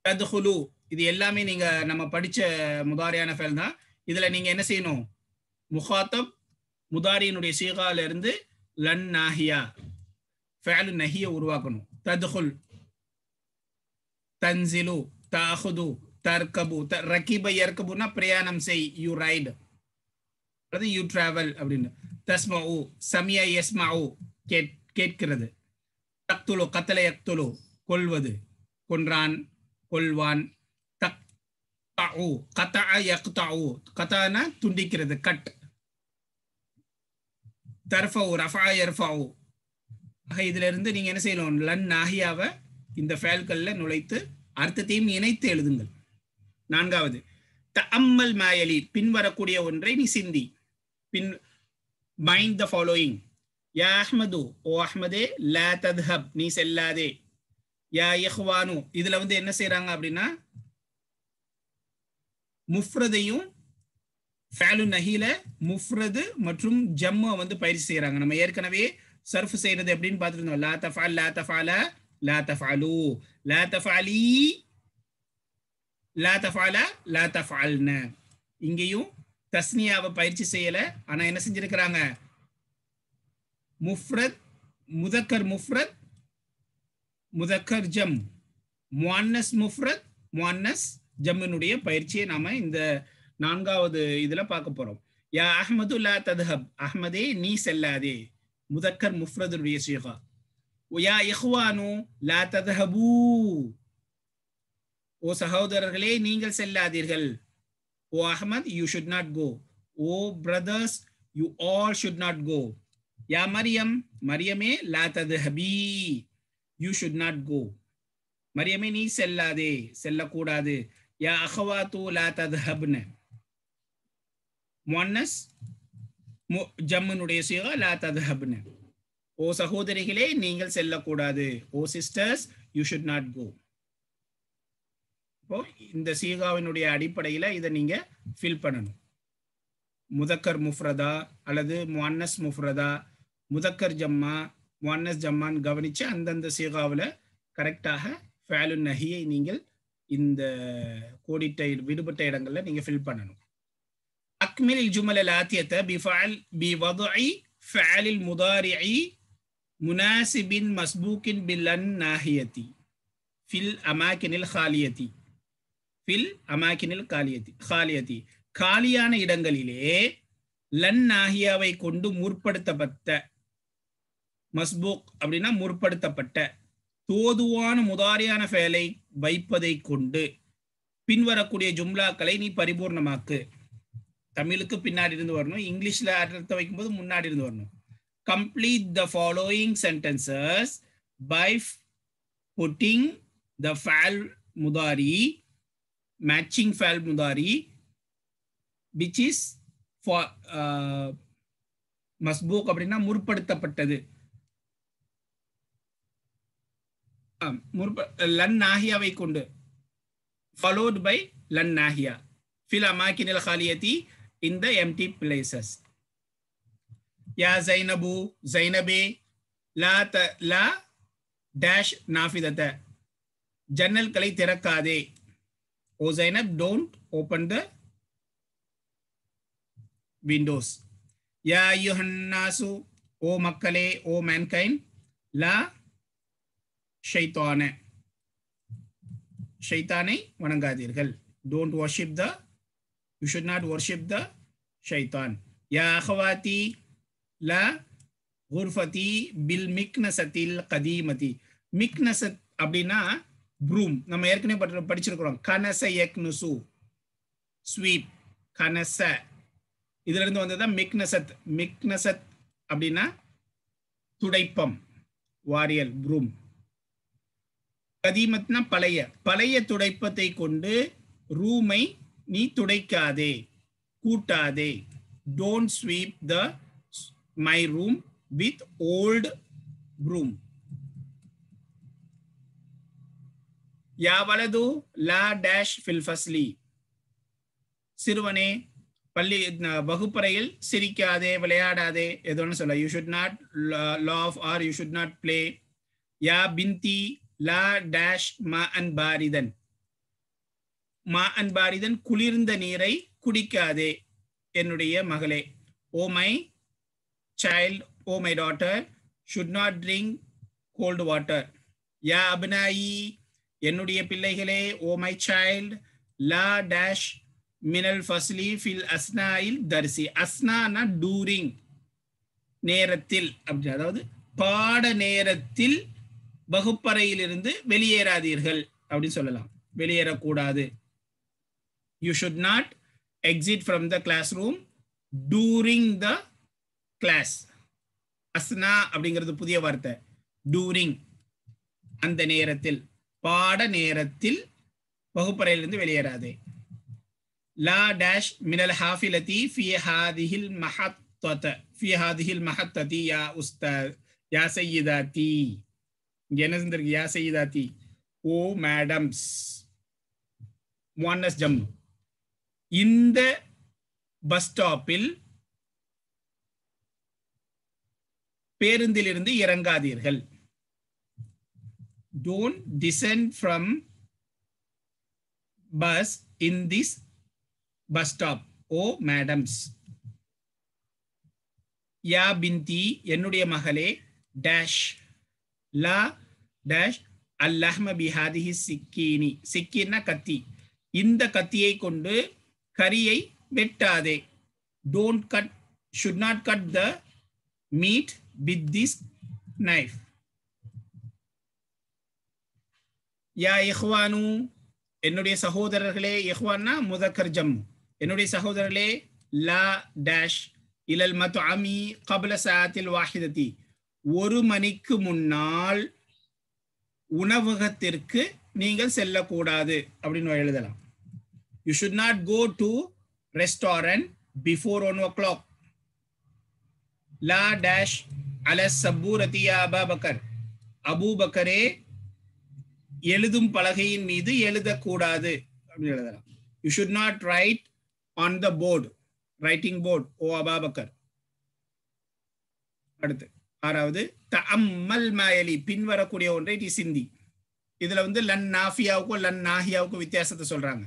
தத்ஹுலு, இது எல்லாமே நீங்க நம்ம படிச்ச முதாரியான ஃபெயல் தான். இதுல நீங்க என்ன செய்யணும், முகாத்தப் முதாரியினுடைய சீகால இருந்து லன் நாஹியா ஃபஅலு நஹிய உருவாக்கணும். தத்ஹுல், தன்சிலு, தஅஹுது, தர்கபு, ரகிப யர்கபுனா பிரயாணம் செய், யூ ரைட், அது யூ டிராவல் அப்படின்னு. தஸ்மஉ, சமியா யஸ்மஉ, கேட்கிறது. தக்துலு, கத்தல யக்துலு, கொல்வது, கொன்றான், கொல்வான். தக்தஉ, கதஅ யக்தஉ, கதஅனா துண்டிக்கிறது, கட். தர்ஃபஉ, ரஃபஅ யர்ஃபஉ. இதுல இருந்து நீங்க என்ன செய்யணும், லன் நாஹியாவை இந்த ஃபெயல்கள்ல நுழைத்து அர்த்தத்தையும் இணைத்து எழுதுங்கள். நான்காவது, தஅம்மல் மாயலி, பின்வரக்கூடிய ஒன்றை நீ சிந்தி. பின் மைண்ட் த ஃபாலோயிங். யா அஹ்மது, ஓ அஹ்மதே, லா தத்ஹப், நீ செல்லாதே. யா இஹ்வானு, இதுல வந்து என்ன செய்யறாங்க அப்படின்னா முஃப்ரதையும் ஃபஅலு நஹில முஃப்ரது மற்றும் ஜம்ம வந்து பயிற்சி செய்யறாங்க. நம்ம ஏற்கனவே சர்ஃப் செய்யறது எப்படின்னு பார்த்துட்டு இருந்தோம். லா தஃஅல், லா தஃஅல, லா தஃஅலு, லா தஃஅலி, லா தஃஅல, லா தஃஅல்ன. இங்கேயும் தஸ்னியாவை பயிற்சி செய்யல, ஆனா என்ன செஞ்சிருக்கிறாங்க, முஃப்ரத் முதக்கர், முஃப்ரத் முதக்கர் ஜம், முஅன்னஸ் முஃப்ரத் முஅன்னஸ் ஜம்னுடைய பயிற்சியை நாம இந்த நான்காவது இதுல பார்க்க போறோம். யா அஹ்மது லா தத்ஹப், அஹ்மதே நீ செல்லாதே, முதக்கர் முஃப்ரதுடைய சீகா. யா இஹ்வானு லா தத்ஹபூ, ஓ சகோதரர்களே நீங்கள் செல்லாதீர்கள். ஓ Ahmad, you should not go. O brothers, you all should not go. Yeah Mariam, மரியமே, law தத்ஹபி, you should not go. மரியமே நீ செல்லாதே, செல்லக்கூடாது. யா அஹ்வாத்து லா தத்ஹப்ன, முஅன்னஸ் ஜம்முனுடைய சீகா லா தத்ஹப்ன. ஓ சகோதரிகளே நீங்கள் செல்லக்கூடாது. ஓ sisters, you should not go. இப்போ இந்த சீகாவினுடைய அடிப்படையில இதை நீங்க ஃபில் பண்ணணும். முதக்கர் முஃப்ரதா அல்லது முஅன்னஸ் முஃப்ரதா, முதக்கர் ஜம்மா, முஅன்னஸ் ஜம்மான் கவனிச்சு அந்தந்த சீகாவில் கரெக்டாக ஃபஅலு நஹியை நீங்கள் இந்த கோடிட்ட விடுபட்ட இடங்கள்ல நீங்க ஃபில் பண்ணணும். அக்மில் ஜுமல் அல் ஆத்தியத பிஃஅல் பிவதுஇ ஃபஅலில் முதாரிஇ முனாசிபின் மஸ்பூக்கின் பில்லன் நாஹியதி ஃபில் அமாக்கினில் காலியதி, ஃபில் அமாக்கினில் காலியதி, காலியான இடங்களிலே லன் நாஹியாவை கொண்டு முற்படுத்தப்பட்ட, மஸ்பூக் அப்படின்னா முற்படுத்தப்பட்ட, தோதுவான முதாரியான ஃபேலை வைப்பதை கொண்டு பின்வரக்கூடிய ஜும்லாக்களை நீ பரிபூர்ணமாக்கு. தமிழுக்கு பின்னாடி இருந்து வரணும், இங்கிலீஷ்ல அர்த்தம் வைக்கும்போது முன்னாடி இருந்து வரணும். Complete the following sentences by putting the fa'al mudari, matching fa'al mudari, which is for masbuq அப்படின்னா முற்படுத்தப்பட்டது. லன் நாஹியாவை கொண்டு followed by lan nahiya fil amakin al khaliyati in the empty places. Ya Zainabu, Zainabe, la dash nafidata, jannal kalai tirakade. O Zainab, don't open the windows. Ya ayyuhan nasu, o makkale, o mankind, la shaytana, shaytanai vanangadirgal. Don't worship the, you should not worship the shaitan. Ya akhawati, la ghurfati bil miknasatil qadimati. மிக்னசத் அப்படின்னா ப்ரூம். நம்ம ஏற்கனவே படிச்சிருக்கிறோம். கனச யக்னுசு, ஸ்வீப், கனச, இதுல இருந்து வந்ததுதான் மிக்னசத். மிக்னசத் அப்படின்னா துடைப்பம், வாரியல், ப்ரூம். கதீமத்னா பழைய. பழைய துடைப்பத்தை கொண்டு ரூமை நீ துடைக்காதே, கூட்டாதே. Don't sweep my room with old broom. Ya waladu la dash fil fasli. சிறுவனே பள்ளி வகுப்பறையில் சிரிக்காதே, விளையாடாதே, எதோன்னு சொல்ல. You should not laugh or you should not play. Ya binti la dash ma'an baridan. ma'an baridan குளிர்ந்த நீரை குடிக்காதே என்னுடைய மகளே. O my child, O my daughter, should not drink cold water. Ya abnai, என்னுடைய பிள்ளைகளே. O my child, la dash minal fasli fil asna'il darsi. asna during, நேரத்தில் அப்படி, அதாவது பாட நேரத்தில் வகுப்பறையிலிருந்து வெளியேறாதீர்கள் அப்படின்னு சொல்லலாம். வெளியேறக்கூடாது. You should not exit from the classroom during the class. அஸ்னா அப்படிங்கிறது புதிய வார்த்தை. during, அந்த நேரத்தில், பாட நேரத்தில் வகுப்பறையிலிருந்து வெளியேறாதே. லா டேஷ் மினல் ஹாஃபிலதி ஃபி ஹாதிஹில் மஹத்தத, ஃபி ஹாதிஹில் மஹத்ததி யா உஸ்தாத், யா சய்யிதாதி. என்ன செஞ்சிருக்கு? யா சய்யிதாதி, ஓ மேடம்ஸ், முஅன்னஸ் ஜம். இந்த பஸ் ஸ்டாப்பில் பேருந்திலிருந்து இறங்காதீர்கள். Don't descend from bus in this bus stop, O madams. யா பின்தி, என்னுடைய மகளே. டேஷ் லா டேஷ் அல்லஹ்ம பிஹாதிஹி சிக்கீனி. சிக்கீன்னா கத்தி. இந்த கத்தியை கொண்டு கரியை வெட்டாதே. Don't cut, should not cut the meat with this knife. யா இஹ்வானு, என்னுடைய சகோதரர்களே. இஹ்வான்னா முதக்கர் ஜம். என்னுடைய சகோதரர்களே. லா டேஷ் இலல் மத்அமி கப்ல சாத்தில் வாஹிததி. ஒரு மணிக்கு முன்னால் உணவகத்திற்கு நீங்கள் செல்லக்கூடாது அப்படின்னு எழுதலாம். You should not go to restaurant before 1 o'clock. La dash ala saburati ya Abubakar. அபூபக்கரே, எழுதும் பலகையின் மீது எழுதக்கூடாது அப்படின்னு எழுதலாம். You should not write on the board, writing board, ஓ அபூபக்கர். அடுத்து ஆறாவது, தஅம்மல் மாயலி, பின்வரக்கூடிய ஒன்றை நீ சிந்தி. இதுல லன் நாஃபியாவுக்கும் லன் நாஹியாவுக்கும் வித்தியாசத்தை சொல்றாங்க.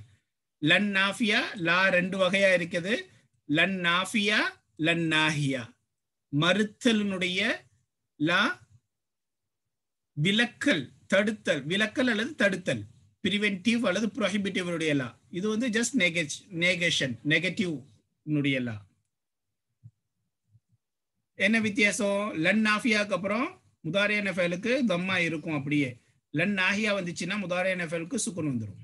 லன் நாஃபியா லா ரெண்டு வகையா இருக்குது. லன் நாஃபியா, லன் நாஹியா. மறுத்தலினுடைய லா, விலக்கல், தடுத்தல், விலக்கல் அல்லது தடுத்தல், பிரிவென்டிவ் அல்லது ப்ரோஹிபிட்டிவ் லா. இது ஜஸ்ட் நேகேஷன், நெகட்டிவ் லா. என்ன வித்தியாசம்? லன் நாஃபியாக்கு அப்புறம் முதாரியான ஃபைலுக்கு தம்மா இருக்கும் அப்படியே. லன் நாஹியா வந்துச்சுன்னா முதாரி நஃபலுக்கு சுக்குன் வந்துரும்.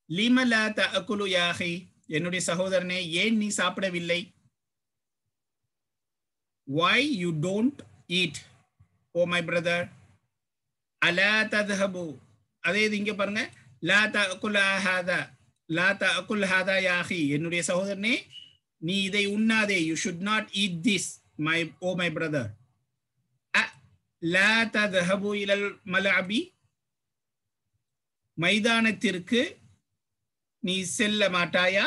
லிம லா தஅகுலு யா அஹி, என்னுடைய சகோதரனே ஏன் நீ சாப்பிடவில்லை? why you don't eat oh my brother? அலா தذهبு, அதே இது இங்க பாருங்க, லா தஅகுல் ஹாதா, லா தஅகுல் ஹாதா யா அஹி, என்னுடைய சகோதரனே நீ இதை உண்ணாதே, you should not eat this my oh my brother. லா தذهبு இலல் மலஅபி, மைதானத்திற்கு நீ செல்ல மாட்டாயா?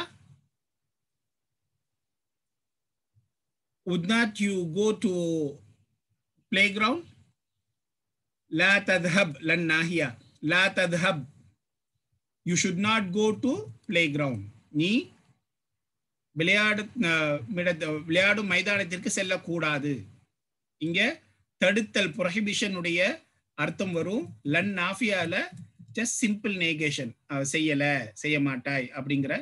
would not you go to playground? la tadhhab lan nahiya, la tadhhab, you should not go to playground, நீ விளையாடும் மைதானத்திற்கு செல்லக்கூடாது. இங்க தடுத்தல் ப்ரொஹிபிஷன் உடைய அர்த்தம் வரும். லன் நாஃபியால ஜஸ்ட் சிம்பிள் நேகேஷன், செய்யல செய்ய மாட்டாய் அப்படிங்கிற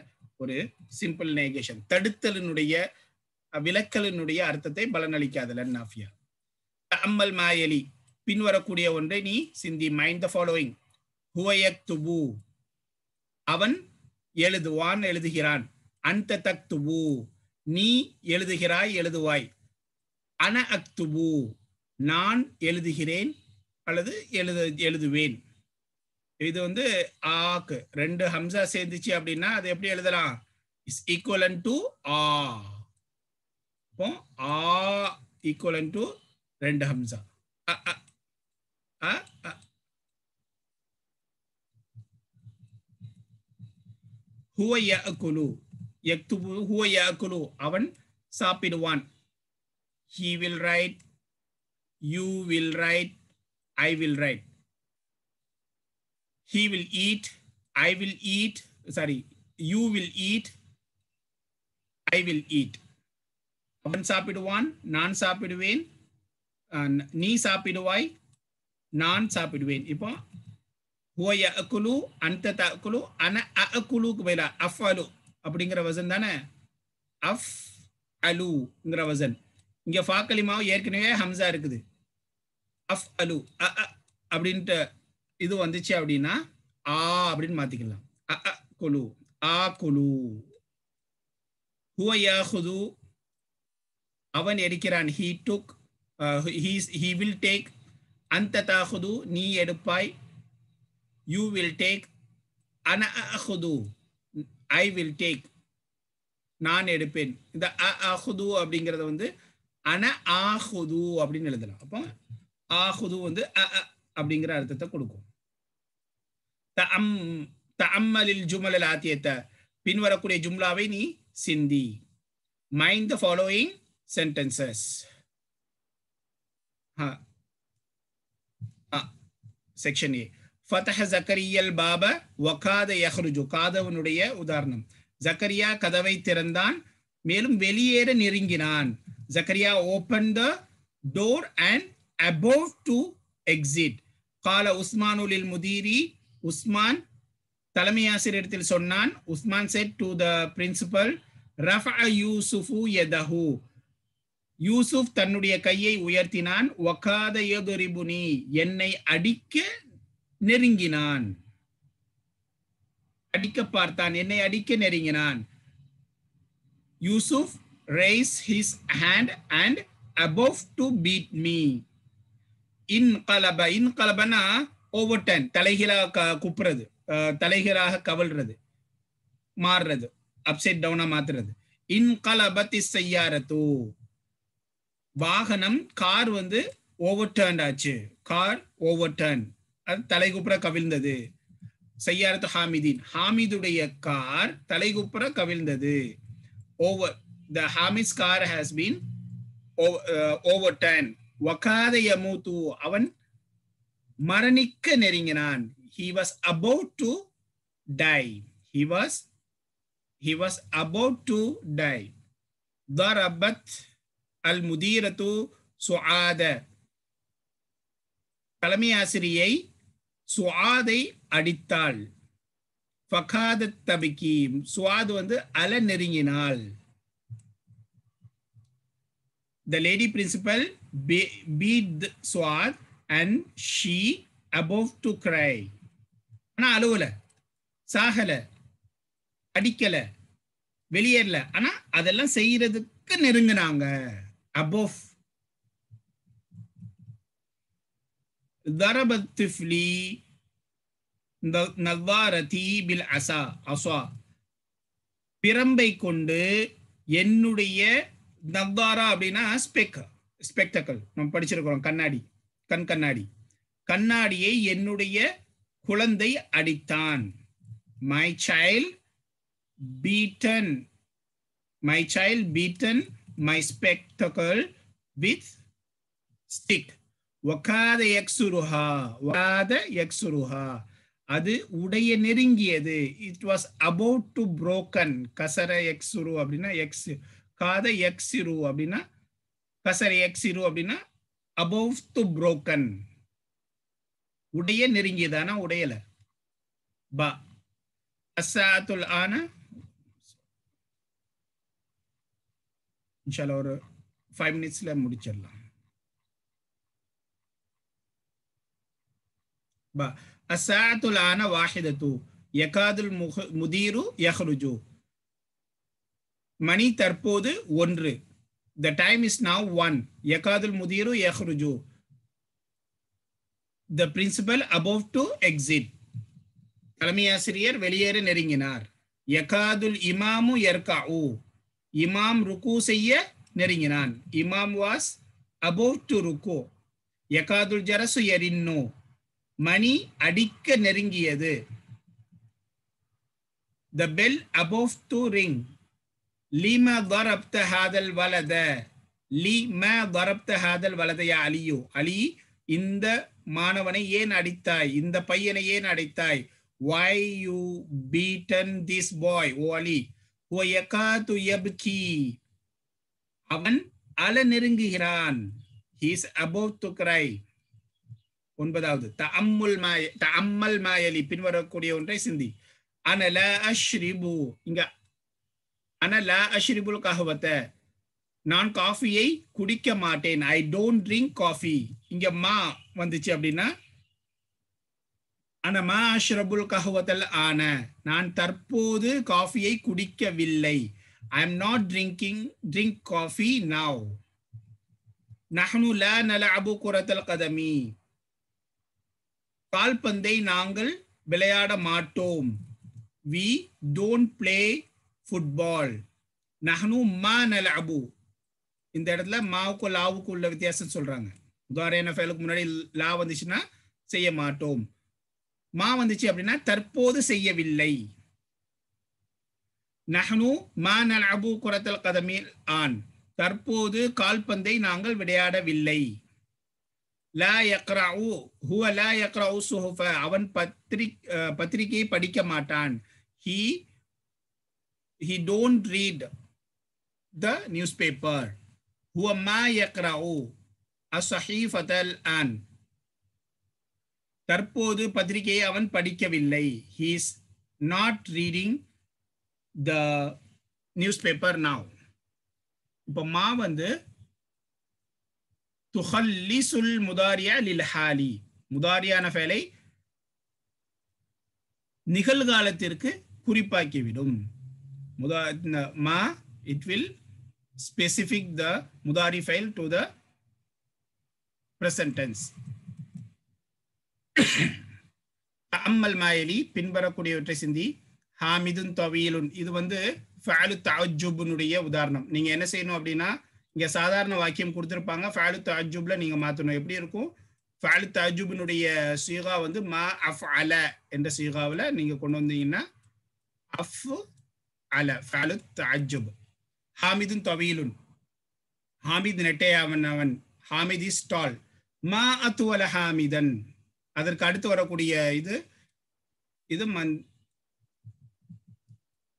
ஒரு சிம்பிள் நேகேஷன், தடுத்தலினுடைய விலக்கலினுடைய அர்த்தத்தை பலனளிக்காது லன் நாஃபியா. அம்மல் மாயலி, பின்வரக்கூடிய ஒன்றை நீ சிந்தி. Mind the following. ஹுவ யக்துபு, அவன் எழுதுவான் எழுதுகிறான். அந்த தக்துபு, நீ எழுதுகிறாய் எழுதுவாய். அன அக்துபு, நான் எழுதுகிறேன் அல்லது எழுதுவேன். இது வந்து ஆக்கு ரெண்டு ஹம்சா சேர்ந்துச்சு அப்படின்னா அது எப்படி எழுதலாம்? இஸ் ஈக்குவலன் டு ஆ. இப்போ ஆ ஈக்குவலன் டு ரெண்டு ஹம்சா. ஹுவ யஅகுலு, யக்துபு ஹுவ யஅகுலு, அவன் சாப்பிடுவான். he will write, you will write, I will write. he will eat, I will eat, sorry, you will eat, I will eat. அவன் சாப்பிடுவான், நான் சாப்பிடுவேன், நீ சாப்பிடுவாய், நான் சாப்பிடுவேன். இப்போ ஹுவ யஅகுலு, அந்த தஅகுலு, அன அஅகுலுக்கு பதிலா அஃஅலு அப்படிங்கிற வசன் தானே, அஃப் அலுங்கிற வசன். இங்க ஃபா கலிமாவு ஏற்கனவே ஹம்சா இருக்குது. அஃப் அலு அப்படின்ட்டு இது வந்துச்சு அப்படின்னா ஆ அப்படின்னு மாத்திக்கலாம். குலு, ஆ குலு. ஹுவ யாஹுது, அவன் எடுக்கிறான். he took, he will take. அந்த தாஹுது, நீ எடுப்பாய். you will take. அன அஹுது, I will take, நான் எடுப்பேன். இந்த அஹுது அப்படிங்கறத வந்து அன ஆஹுது அப்படின்னு எழுதலாம். அப்போ ஆஹுது வந்து அப்படிங்கிற அர்த்தத்தை கொடுக்கும். தஅம்மலில் ஜுமலல் ஆத்தியத, பின்வரக்கூடிய ஜும்லாவை நீ சிந்தி. Mind the following sentences. Section A. ஃபதஹ ஜக்கரியல் பாப வகாத யஹ்ருஜு, காதவனுடைய உதாரணம். ஜக்கரியா கதவை திறந்தான், மேலும் வெளியேற நெருங்கினான். Zakariya open the door and above to exit. கால உஸ்மானு லில் முதீரி, உஸ்மான் தலைமை ஆசிரியரிடத்தில் சொன்னான். Usman said to the principal, ரஃபஅ யூசுஃபு யதஹு, யூசுப் தன்னுடைய கையை உயர்த்தினான். வகாத யதுரிபுனி, என்னை அடிக்க நெருங்கினான். அடிக்க பார்த்தான், என்னை அடிக்க நெருங்கினான். Yusuf raised his hand and above to beat me. இன்கலப, இன்கலபனா ஓவர்டன், தலைகீழாக குப்புறது, தலைகீழாக கவல்றது, மாறுறது, அப்சைட் டவுனா மாத்துறது. இன்கலபத்தி சையாரத்து, வாகனம் கார் வந்து ஓவர்டர்ன் ஆச்சு. கார் ஓவர்டர்ன், அது தலைகுப்புற கவிழ்ந்தது. சையாரத்து ஹாமிதீன், ஹாமிதுடைய கார் தலைகுப்புற கவிழ்ந்தது. Over, the Hamid's car has been overturned. வகாத யமூது, அவன் மரணிக்க நெருங்கினான். he was about to die, he was about to die. ضربت المديرة சுஆத, தலைமை ஆசிரியை சுஆதை அடித்தாள். ஃபகாதத் தபிகி, சுஆத் வந்து அல நெருங்கினாள். The lady principal beat Suad and she above to cry. ஆனா அழுவல, சாகல, அடிக்கல, வெளியேறல, ஆனா அதெல்லாம் செய்யறதுக்கு நெருங்கினாங்க. above. ضرب الطفل نظارتي بالعصا. அசா, பிரம்பை கொண்டு என்னுடைய, நவ்வாரா அப்படின்னா ஸ்பெக்டக்கல், நம்ம படிச்சிருக்கிறோம், கண்ணாடி, கண்ணாடி, கண்ணாடியை என்னுடைய குழந்தை அடித்தான். my child beaten my spectacle with stick. வகாத யக்சுருஹா, அது உடைய நெருங்கியது. It was about to broken. கசர யக்சுரு அப்படின்னா எக்ஸ், காத யக்சிரு அப்படின்னா கசர யக்சிரு அப்படின்னா அபவுட் டு புரோக்கன், உடைய நெருங்கியதான உடையல. பா அஸ்ஸாத்துல் ஆன இன்ஷால்லா ஒரு 5 minutesல முடிச்சிடலாம். பா அஸ்ஸாத்துல் ஆன வாஹிதத்து யகாதுல் முதீரு யஹ்ருஜு. மணி தற்போது 1. the time is now 1. யகாதுல் முதீரு யஹ்ருஜு. the principal above to exit. தலைமை ஆசிரியர் வெளியேற நெருங்கினார். யகாதுல் இமாமு யர்கஉ. இமாம் ருக்கு செய்ய நெருங்கினான். இமாம் was above to ருக்கு. யகாதுல் ஜரசு யரின்னு. மணி அடிக்க நெருங்கியது. the bell above to ring. lima darabta hadal walada. lima darabta hadal walada ya aliyu. அலி, இந்த மாணவனை ஏன் அடித்தாய், இந்த பையனை ஏன் அடித்தாய்? why you beaten this boy, O Ali? huwa yakatu yabki. அவன் அழ நெருங்குகிறான். he is about to cry. 9வது தஅம்மல் மாயலி, பின்வரக்கூடிய ஒன்றை சிந்தி. அன லா அஷ்ரிபு, இங்க அன லா அஷ்ரிபுல் கஹவத, நான் காஃபியை குடிக்க மாட்டேன். ஐ டோன்ட் ட்ரிங்க் காஃபி. இங்க மா வந்துச்சு அப்படின்னா அன மா அஷ்ரபுல் கஹவத்தல் ஆன, நான் தற்போது காஃபியை குடிக்கவில்லை. I am not drink coffee now. நஹ்னு லா நலஅபு குரத்தல் கதமி, கால்பந்தை நாங்கள் விளையாட மாட்டோம். we don't play football. நஹ்னு மா நலஅபு, இந்த இடத்துல மாவுக்கு லாவுக்கு உள்ள வித்தியாசம் சொல்றாங்க. உதாரண ஃபைலுக்கு முன்னாடி லா வந்துச்சுன்னா செய்ய மாட்டோம், மா வந்துச்சு அப்படின்னா தற்போது செய்யவில்லை. நஹ்னு மா நலஅபு குரத்தல் கதமி ஆன், தற்போது கால்பந்தை நாங்கள் விளையாடவில்லை. லா யக்ரஉ, ஹுவ லா யக்ரஉ சுஹுஃப, அவன் பத்திரிகையை படிக்க மாட்டான். he don't read the newspaper. ஹுவ மா யக்ரஉ அஸ்ஸஹீஃபத்தல் ஆன், தற்போது பத்திரிகையை அவன் படிக்கவில்லை. he is not reading the newspaper now. இப்போ மா வந்து துஹல்லிசுல் முதாரியா லில் ஹாலி, முதாரியான ஃபேலை நிகழ்காலத்திற்கு குறிப்பாக்கிவிடும். மா it will specific the mudari file to the present tense. தஅம்மல் மாயலி, பின்வரக்கூடியவற்றை சிந்தி. ஹாமிதுன் தவீலுன், இது வந்து ஃபஅலு தஅஜ்ஜுபுனுடைய உதாரணம். நீங்க என்ன செய்யணும் அப்படின்னா, இங்க சாதாரண வாக்கியம் கொடுத்திருப்பாங்க, ஃபஅலு தஅஜ்ஜுப்ல நீங்க மாத்தணும். எப்படி இருக்கும்? ஃபஅலு தஅஜ்ஜுபினுடைய சீகா வந்து மா அஃஅல என்ற சீகாவில் நீங்க கொண்டு வந்தீங்கன்னா அஃஅல ஃபஅலு தஅஜ்ஜுப். ஹாமிதுன் தவீலுன், ஹாமித் நெட்டையவன் அவன். ஹாமித் இஸ் டால். மா அத்வல ஹாமிதன், அதற்கு அடுத்து வரக்கூடிய இது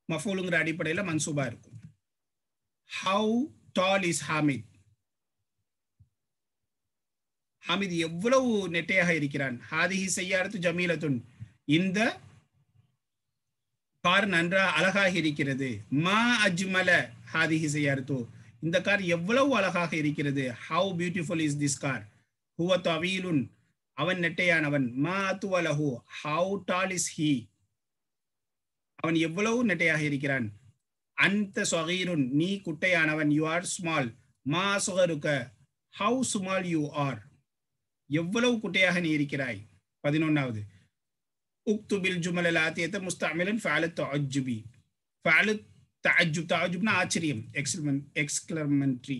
மஃபூலுங்கிற அடிப்படையில் மன்சூபா இருக்கும். How tall is Hamid, Hamid எவ்வளவு நெட்டையாக இருக்கிறான். ஹாதிஹி சய்யாரத்து ஜமீலத்துன், இந்த கார் நன்றாக அழகாக இருக்கிறது. மா அஜ்மல ஹாதிஹி சய்யாரத்து, இந்த கார் எவ்வளவு அழகாக இருக்கிறது. How beautiful is this car. ஹுவ தவீலுன், அவன் நெட்டையானவன். மா அத்வலஹு, how tall is he, அவன் எவ்வளவு நெட்டையாக இருக்கிறான். அந்த ஸகீருன், நீ குட்டையானவன், you are small. மா ஸகருக, how small you are, எவ்வளவு குட்டையாக நீ இருக்கிறாய். 11வது உக்துபில் ஜுமல் ஆத்தியத்தை முஸ்தஅமிலன் ஃபஅல தஅஜ்ஜுபி. ஃபஅல தஅஜ்ஜுப், தஅஜ்ஜுப்னா ஆச்சரியம், எக்ஸ்க்ளமேட்டரி.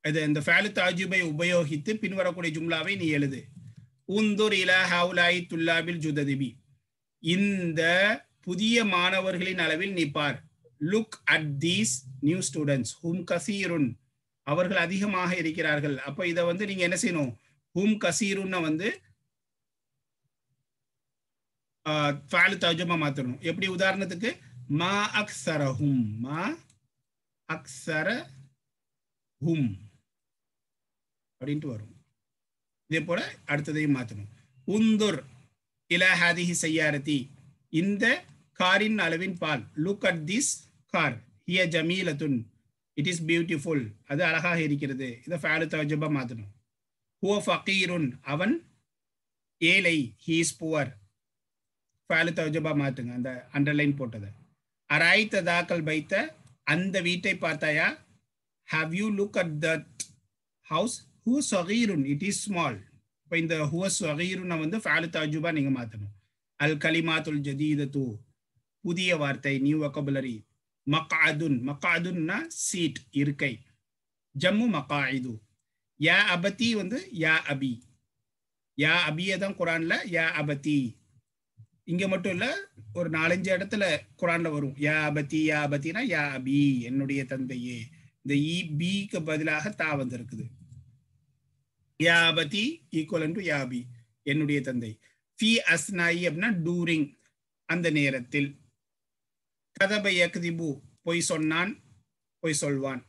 அது இந்த ஃபஅல தஅஜ்ஜுபை உபயோகித்து பின்வரக்கூடிய ஜும்லாவை நீ எழுது. உந்துர் இலா ஹவுலாய் துல்லாபில் ஜுததிபி, இந்த புதிய மாணவர்களின் அளவில் நீ பார். Look at these new students ஹும் கசீருன், அவர்கள் அதிகமாக இருக்கிறார்கள். அப்ப இதை வந்து நீங்க என்ன செய்யணும், ஹும் கசீருன்னு வந்து ஃபஅல் தர்ஜுமா மாத்தணும். எப்படி? உதாரணத்துக்கு மா அக்ஸரஹும், மா அக்ஸரஹும் அப்படின்ட்டு வரும். இதே போல அடுத்ததையும் மாத்தணும். உந்துர் இலா ஹாதிஹி சய்யாரதி, இந்த காரின் அளவின் பால். லுக் அட் திஸ் கார், ஹிய ஜமீலத்துன், இட் இஸ் பியூட்டிஃபுல், அது அழகாக இருக்கிறது. இதை ஃபஅல் தர்ஜுமா மாத்தணும். ஹுவ ஃபகீருன், அவன் ஏழை, ஹி இஸ் புவர். ஃபஅல் தர்ஜுமா மாத்துங்க, அந்த அண்டர்லைன் போட்டதை. அராய்த தாக்கல் பைத்த, அந்த வீட்டை பார்த்தாயா. How you look at that house. ஹுவ ஸகீருன், இட் இஸ் ஸ்மால். இப்போ இந்த ஹுவ ஸகீருன் வந்து ஃபஅல் தர்ஜுமா நீங்க மாத்தணும். அல் கலிமாத்துல் ஜதீதத்து, புதிய வார்த்தை, நியூ வொகபுலரி. மக்அதுன், மக்அதுன்னா சீட், இருக்கை. ஜம்மு மக்ஆயிது. யா அபதி வந்து யா அபி, யா அபியை தான் குரான்ல யா அபதி. இங்க மட்டும் இல்ல, ஒரு 4-5 இடத்துல குரான்ல வரும் யா அபதி. யா அபத்தினா யா அபி, என்னுடைய தந்தையே. இந்த பிக்கு பதிலாக தா வந்து இருக்குது. யா அபதி ஈக்குவல் டு யா அபி, என்னுடைய தந்தை. ஃபி அஸ்னாயி அப்படின்னா டூரிங், அந்த நேரத்தில். கதப யக்திபு, பொய் சொன்னான், பொய் சொல்வான்.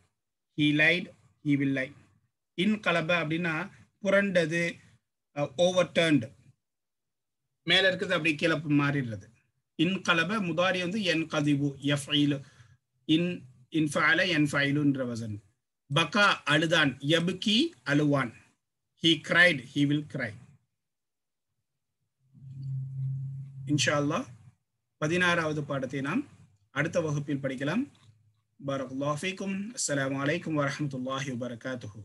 He lied, he will lie. இன் கலப அப்படின்னா புரண்டது, ஓவர் டர்ன்டு, மேல இருக்குது அப்படி கீழே மாறிடுறது. இன் கலப முதாரி வந்து என் கதிபு, எஃப்ஐலு, இன் ஃபஅல என் ஃபைலுன்ற வசன். பகா அழுதான், யப்கி அழுவான். He cried, he will cry. இன்ஷா அல்லாஹ் 16வது பாடத்தை நாம் அடுத்த வகுப்பில் படிக்கலாம். பாரக்கல்லாஹு ஃபீக்கும். அஸ்ஸலாமு அலைக்கும் வரஹ்மத்துல்லாஹி வபரகாத்துஹு.